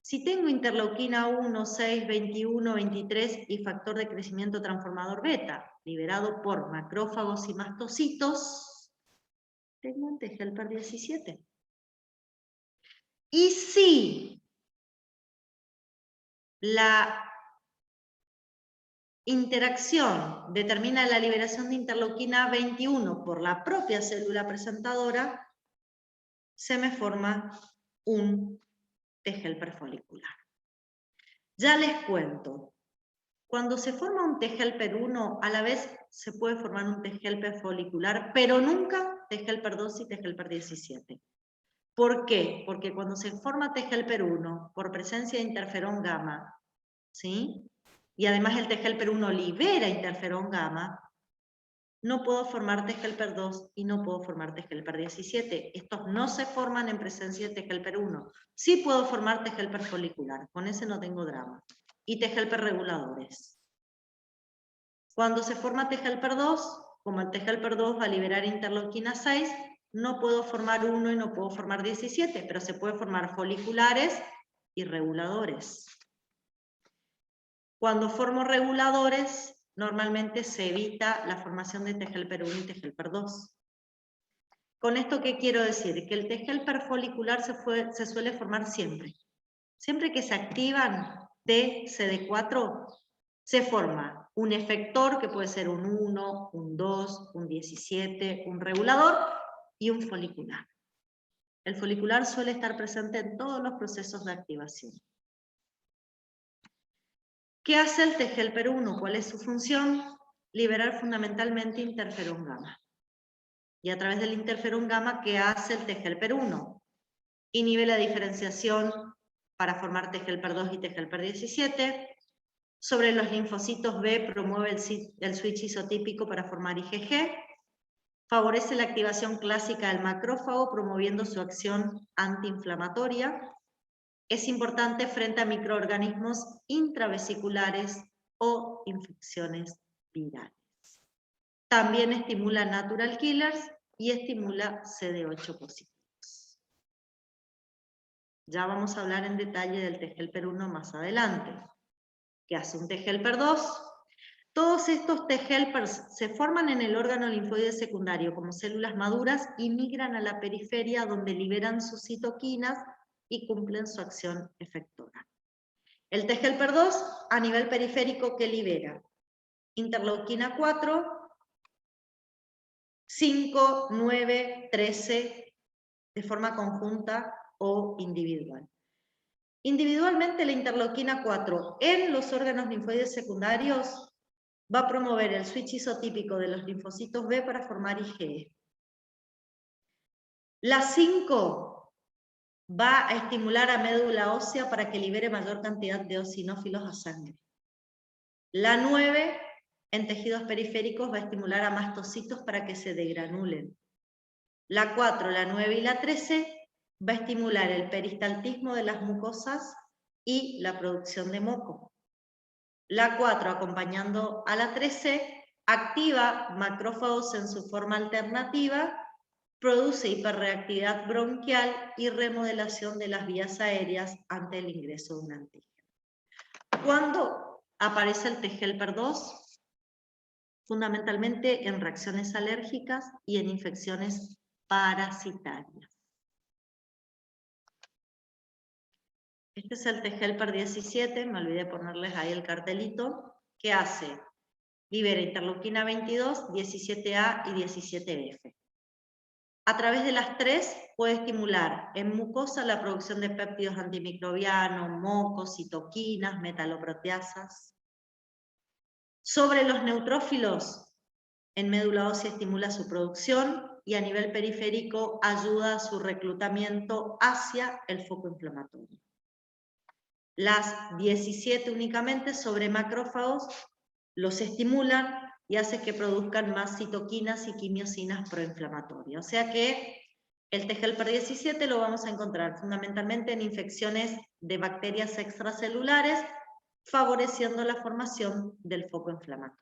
Si tengo interleuquina 1, 6, 21, 23 y factor de crecimiento transformador beta, liberado por macrófagos y mastocitos, tengo un T-helper 17. Y si la interacción determina la liberación de interleuquina 21 por la propia célula presentadora, se me forma un T-helper folicular. Ya les cuento, cuando se forma un T-helper 1, a la vez se puede formar un T-helper folicular, pero nunca T-helper 2 y T-helper 17. ¿Por qué? Porque cuando se forma T-helper 1 por presencia de interferón gamma, ¿sí? Y además el T-helper 1 libera interferón gamma, no puedo formar T-helper 2 y no puedo formar T-helper 17. Estos no se forman en presencia de T-helper 1. Sí puedo formar T-helper folicular, con ese no tengo drama. Y T-helper reguladores. Cuando se forma T-helper 2, como el T-helper 2 va a liberar interleuquina 6, no puedo formar 1 y no puedo formar 17, pero se puede formar foliculares y reguladores. Cuando formo reguladores, normalmente se evita la formación de T-helper 1 y T-helper 2. ¿Con esto qué quiero decir? Que el T-helper folicular se suele formar siempre. Siempre que se activan T, CD4, se forma un efector que puede ser un 1, un 2, un 17, un regulador y un folicular. El folicular suele estar presente en todos los procesos de activación. ¿Qué hace el T-helper 1? ¿Cuál es su función? Liberar fundamentalmente interferón gamma. Y a través del interferón gamma, ¿qué hace el T-helper 1? Inhibe la diferenciación para formar T-helper 2 y T-helper 17. Sobre los linfocitos B promueve el switch isotípico para formar IgG. Favorece la activación clásica del macrófago, promoviendo su acción antiinflamatoria. Es importante frente a microorganismos intravesiculares o infecciones virales. También estimula natural killers y estimula CD8 positivos. Ya vamos a hablar en detalle del T-helper 1 más adelante. ¿Qué hace un T-helper 2? Todos estos T-helpers se forman en el órgano linfoide secundario como células maduras y migran a la periferia donde liberan sus citoquinas y cumplen su acción efectora. El T-helper 2 a nivel periférico, ¿qué libera? Interleuquina 4, 5, 9, 13, de forma conjunta o individual. Individualmente la interleuquina 4 en los órganos linfoides secundarios va a promover el switch isotípico de los linfocitos B para formar IgE. La 5 va a estimular a médula ósea para que libere mayor cantidad de eosinófilos a sangre. La 9 en tejidos periféricos va a estimular a mastocitos para que se degranulen. La 4, la 9 y la 13 va a estimular el peristaltismo de las mucosas y la producción de moco. La 4, acompañando a la 13, activa macrófagos en su forma alternativa, produce hiperreactividad bronquial y remodelación de las vías aéreas ante el ingreso de un antígeno. ¿Cuándo aparece el T-helper 2? Fundamentalmente en reacciones alérgicas y en infecciones parasitarias. Este es el T-helper 17, me olvidé ponerles ahí el cartelito. ¿Qué hace? Libera interleuquina 22, 17A y 17F. A través de las 3 puede estimular en mucosa la producción de péptidos antimicrobianos, mocos, citoquinas, metaloproteasas. Sobre los neutrófilos, en médula ósea estimula su producción y a nivel periférico ayuda a su reclutamiento hacia el foco inflamatorio. Las 17 únicamente sobre macrófagos los estimulan y hace que produzcan más citoquinas y quimiosinas proinflamatorias. O sea que El T helper 17 lo vamos a encontrar fundamentalmente en infecciones de bacterias extracelulares, favoreciendo la formación del foco inflamatorio.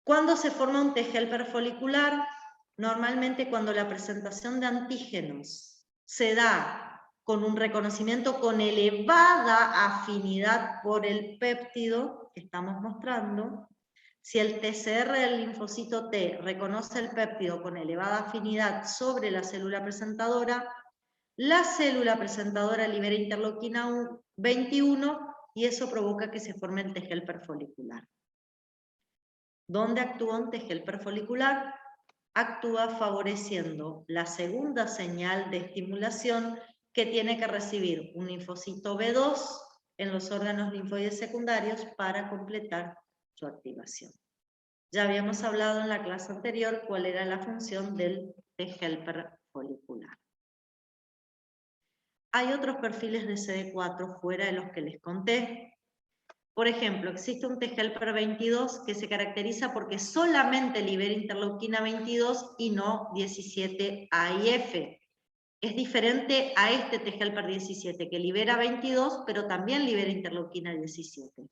¿Cuándo se forma un T helper folicular? Normalmente cuando la presentación de antígenos se da con un reconocimiento con elevada afinidad por el péptido que estamos mostrando. Si el TCR del linfocito T reconoce el péptido con elevada afinidad sobre la célula presentadora, la célula presentadora libera interleuquina 21 y eso provoca que se forme el T helper folicular. ¿Dónde actúa un T helper folicular? Actúa favoreciendo la segunda señal de estimulación que tiene que recibir un linfocito B2 en los órganos linfoides secundarios para completar su activación. Ya habíamos hablado en la clase anterior cuál era la función del T helper folicular. Hay otros perfiles de CD4 fuera de los que les conté. Por ejemplo, existe un T helper 22 que se caracteriza porque solamente libera interleuquina 22 y no 17A y F. Es diferente a este T helper 17 que libera 22 pero también libera interleuquina 17.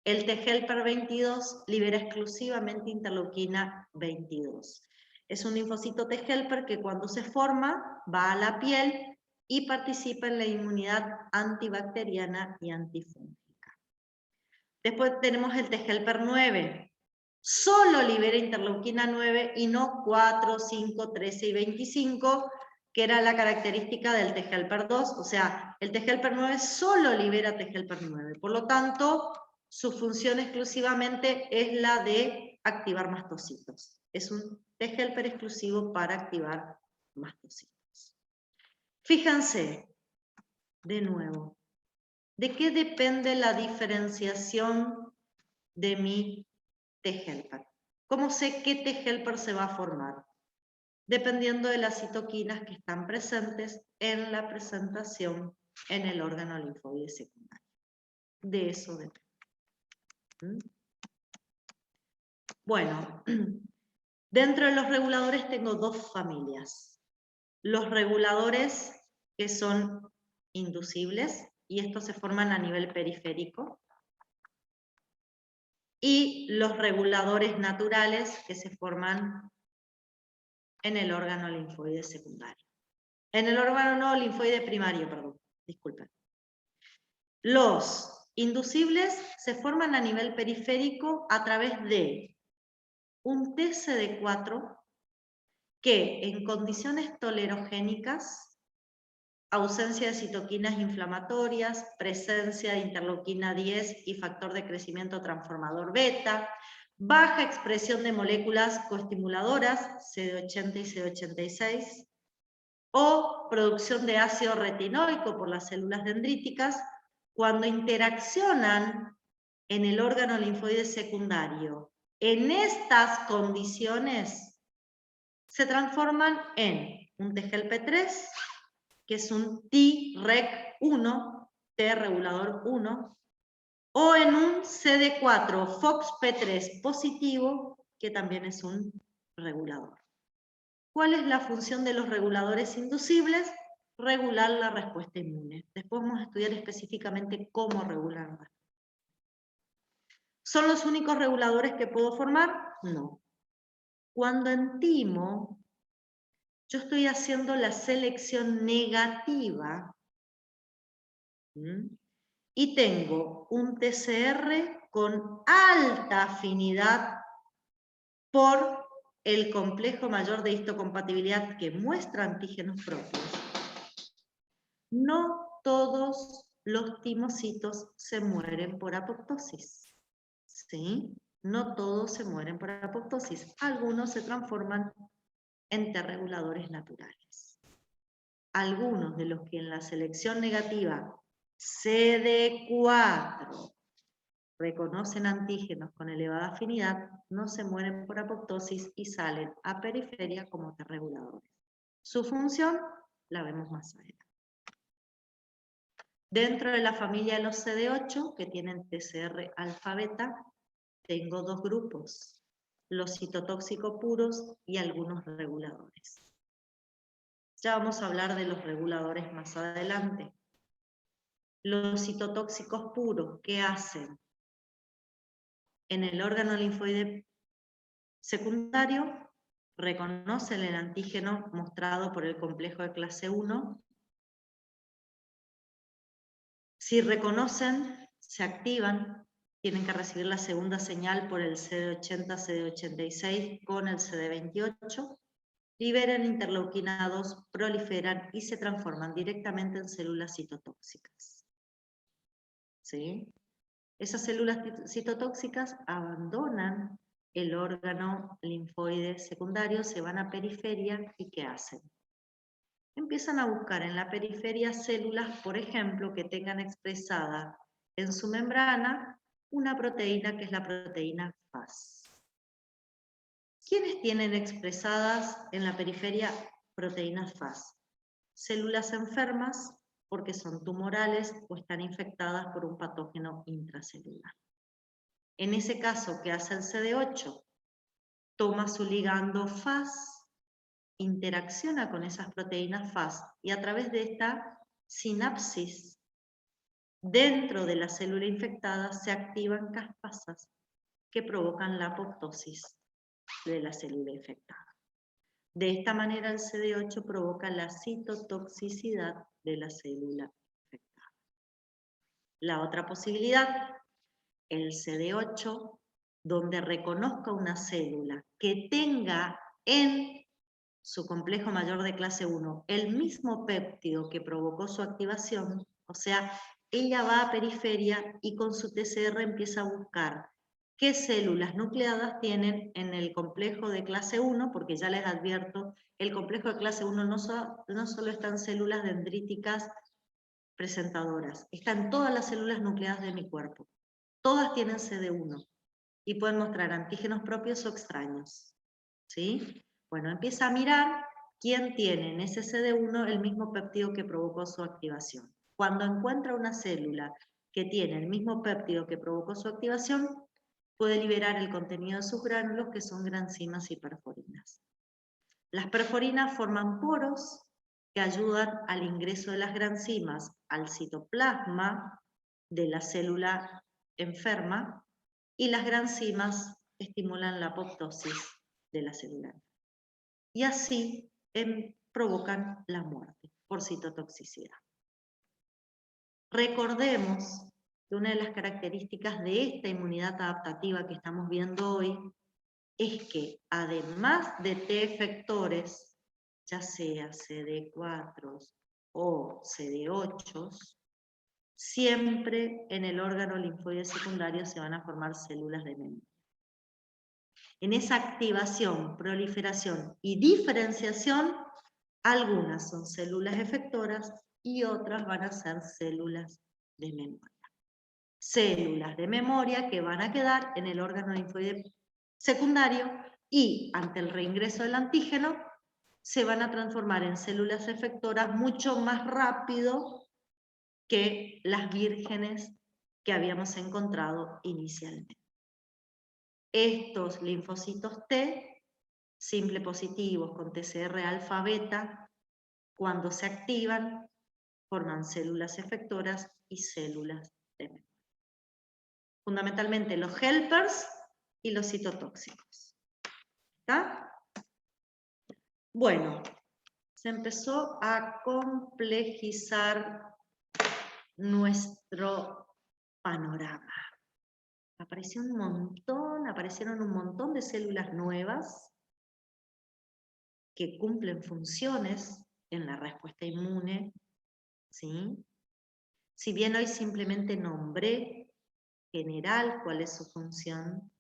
El T helper 22 libera exclusivamente interleuquina 22. Es un linfocito T helper que cuando se forma va a la piel y participa en la inmunidad antibacteriana y antifúngica. Después tenemos el T helper 9. Solo libera interleuquina 9 y no 4, 5, 13 y 25, que era la característica del T helper 2. O sea, el T helper 9 solo libera T helper 9. Por lo tanto, su función exclusivamente es la de activar mastocitos. Es un T helper exclusivo para activar mastocitos. Fíjense, de nuevo, ¿de qué depende la diferenciación de mi T helper? ¿Cómo sé qué T helper se va a formar? Dependiendo de las citoquinas que están presentes en la presentación en el órgano linfoide secundario. De eso depende. Bueno, dentro de los reguladores tengo dos familias. Los reguladores que son inducibles, y estos se forman a nivel periférico, y los reguladores naturales que se forman en el órgano linfoide secundario. En el órgano linfoide primario, perdón, disculpen. Los inducibles se forman a nivel periférico a través de un TCD4 que en condiciones tolerogénicas, ausencia de citoquinas inflamatorias, presencia de interleuquina 10 y factor de crecimiento transformador beta, baja expresión de moléculas coestimuladoras, CD80 y CD86, o producción de ácido retinoico por las células dendríticas, cuando interaccionan en el órgano linfoide secundario. En estas condiciones se transforman en un TGLP3, que es un Treg1, T regulador 1, o en un CD4 FOXP3 positivo, que también es un regulador. ¿Cuál es la función de los reguladores inducibles? Regular la respuesta inmune. Después vamos a estudiar específicamente cómo regularla. ¿Son los únicos reguladores que puedo formar? No. Cuando en timo, yo estoy haciendo la selección negativa y tengo un TCR con alta afinidad por el complejo mayor de histocompatibilidad que muestra antígenos propios. No todos los timocitos se mueren por apoptosis. ¿Sí? No todos se mueren por apoptosis. Algunos se transforman en T reguladores naturales. Algunos de los que en la selección negativa CD4 reconocen antígenos con elevada afinidad, no se mueren por apoptosis y salen a periferia como T reguladores. Su función la vemos más adelante. Dentro de la familia de los CD8, que tienen TCR alfa beta, tengo dos grupos. los citotóxicos puros y algunos reguladores. Ya vamos a hablar de los reguladores más adelante. Los citotóxicos puros, ¿qué hacen? En el órgano linfoide secundario, reconocen el antígeno mostrado por el complejo de clase 1. Si reconocen, se activan, tienen que recibir la segunda señal por el CD80, CD86 con el CD28, liberan interleuquina 2, proliferan y se transforman directamente en células citotóxicas. ¿Sí? Esas células citotóxicas abandonan el órgano linfoide secundario, se van a periferia y ¿qué hacen? Empiezan a buscar en la periferia células, por ejemplo, que tengan expresada en su membrana una proteína que es la proteína Fas. ¿Quiénes tienen expresadas en la periferia proteínas Fas? Células enfermas porque son tumorales o están infectadas por un patógeno intracelular. En ese caso, ¿qué hace el CD8? Toma su ligando Fas, interacciona con esas proteínas Fas y a través de esta sinapsis dentro de la célula infectada se activan caspasas que provocan la apoptosis de la célula infectada. De esta manera el CD8 provoca la citotoxicidad de la célula infectada. La otra posibilidad, el CD8, donde reconozca una célula que tenga en su complejo mayor de clase 1, el mismo péptido que provocó su activación, o sea, ella va a periferia y con su TCR empieza a buscar qué células nucleadas tienen en el complejo de clase 1, porque ya les advierto, el complejo de clase 1 no solo están células dendríticas presentadoras, están todas las células nucleadas de mi cuerpo. Todas tienen CD1 y pueden mostrar antígenos propios o extraños. ¿Sí? Bueno, empieza a mirar quién tiene en ese CD1 el mismo péptido que provocó su activación. Cuando encuentra una célula que tiene el mismo péptido que provocó su activación, puede liberar el contenido de sus gránulos, que son granzimas y perforinas. Las perforinas forman poros que ayudan al ingreso de las granzimas al citoplasma de la célula enferma, y las granzimas estimulan la apoptosis de la célula. Y así provocan la muerte por citotoxicidad. Recordemos que una de las características de esta inmunidad adaptativa que estamos viendo hoy es que además de T efectores, ya sea CD4 o CD8, siempre en el órgano linfoide secundario se van a formar células de memoria. En esa activación, proliferación y diferenciación, algunas son células efectoras y otras van a ser células de memoria. Células de memoria que van a quedar en el órgano linfoide secundario y ante el reingreso del antígeno se van a transformar en células efectoras mucho más rápido que las vírgenes que habíamos encontrado inicialmente. Estos linfocitos T, simple positivos con TCR alfa beta, cuando se activan, forman células efectoras y células de memoria. Fundamentalmente los helpers y los citotóxicos. ¿Está? Bueno, se empezó a complejizar nuestro panorama. Aparecieron un montón de células nuevas que cumplen funciones en la respuesta inmune, ¿sí? Si bien hoy simplemente nombré general cuál es su función,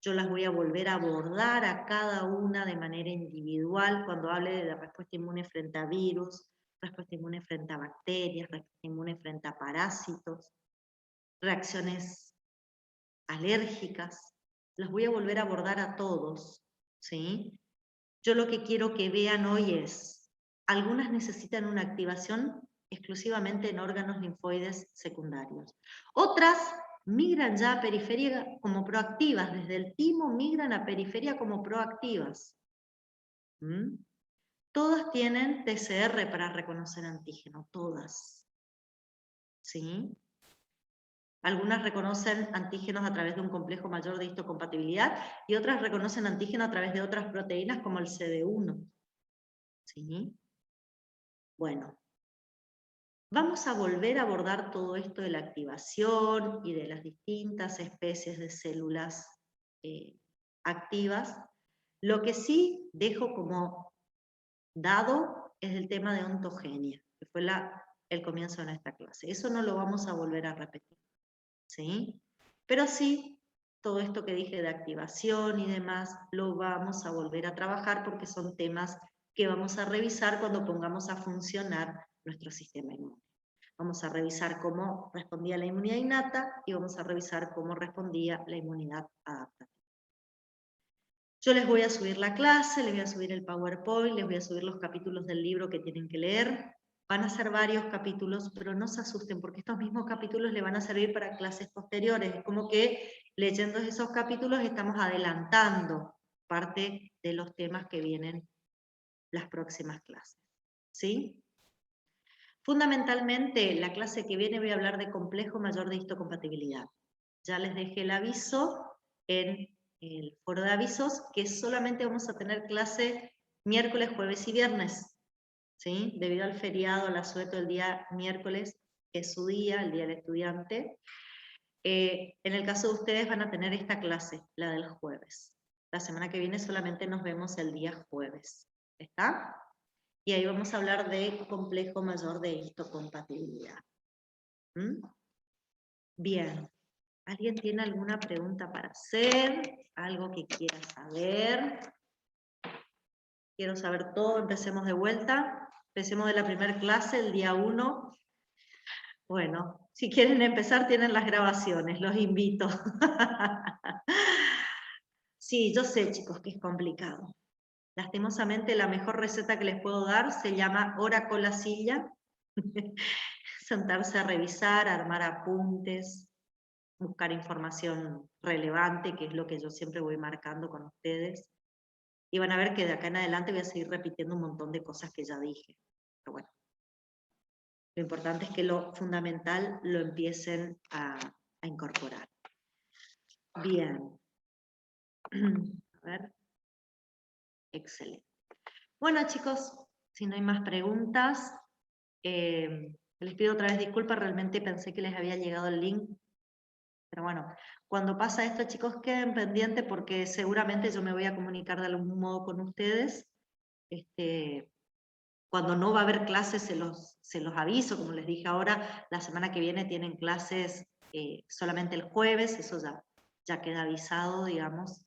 yo las voy a volver a abordar a cada una de manera individual cuando hable de la respuesta inmune frente a virus, respuesta inmune frente a bacterias, respuesta inmune frente a parásitos, reacciones alérgicas. Las voy a volver a abordar a todos, ¿sí? Yo lo que quiero que vean hoy es, algunas necesitan una activación exclusivamente en órganos linfoides secundarios. Otras migran ya a periferia como proactivas, desde el timo migran a periferia como proactivas. ¿Mm? Todas tienen TCR para reconocer antígeno, todas. ¿Sí? Algunas reconocen antígenos a través de un complejo mayor de histocompatibilidad y otras reconocen antígenos a través de otras proteínas como el CD1. ¿Sí? Bueno, vamos a volver a abordar todo esto de la activación y de las distintas especies de células activas. Lo que sí dejo como dado es el tema de ontogenia, que fue el comienzo de nuestra clase. Eso no lo vamos a volver a repetir, ¿sí? Pero sí, todo esto que dije de activación y demás, lo vamos a volver a trabajar porque son temas que vamos a revisar cuando pongamos a funcionar nuestro sistema inmune. Vamos a revisar cómo respondía la inmunidad innata y vamos a revisar cómo respondía la inmunidad adaptativa. Yo les voy a subir la clase, les voy a subir el PowerPoint, les voy a subir los capítulos del libro que tienen que leer. Van a ser varios capítulos, pero no se asusten porque estos mismos capítulos le van a servir para clases posteriores. Es como que leyendo esos capítulos estamos adelantando parte de los temas que vienen las próximas clases. ¿Sí? Fundamentalmente, la clase que viene voy a hablar de complejo mayor de histocompatibilidad. Ya les dejé el aviso en el foro de avisos, que solamente vamos a tener clase miércoles, jueves y viernes, ¿sí? Debido al feriado, al asueto el día miércoles, que es su día, el día del estudiante. En el caso de ustedes van a tener esta clase, la del jueves. La semana que viene solamente nos vemos el día jueves. ¿Está? Y ahí vamos a hablar de complejo mayor de histocompatibilidad. ¿Mm? Bien. ¿Alguien tiene alguna pregunta para hacer? ¿Algo que quiera saber? Quiero saber todo. Empecemos de vuelta. Empecemos de la primera clase, el día 1. Bueno, si quieren empezar, tienen las grabaciones. Los invito. Sí, yo sé, chicos, que es complicado. Lastimosamente, la mejor receta que les puedo dar se llama hora con la silla. Sentarse a revisar, armar apuntes, buscar información relevante, que es lo que yo siempre voy marcando con ustedes. Y van a ver que de acá en adelante voy a seguir repitiendo un montón de cosas que ya dije. Pero bueno, lo importante es que lo fundamental lo empiecen a incorporar. Bien. A ver. Excelente. Bueno, chicos, si no hay más preguntas, les pido otra vez disculpas, realmente pensé que les había llegado el link. Pero bueno, cuando pasa esto, chicos, queden pendientes porque seguramente yo me voy a comunicar de algún modo con ustedes. Cuando no va a haber clases se los aviso, como les dije ahora, la semana que viene tienen clases solamente el jueves, eso ya queda avisado, digamos.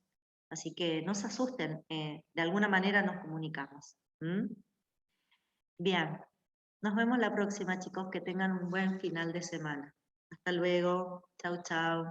Así que no se asusten, de alguna manera nos comunicamos. ¿Mm? Bien, nos vemos la próxima, chicos, que tengan un buen final de semana. Hasta luego, chau, chau.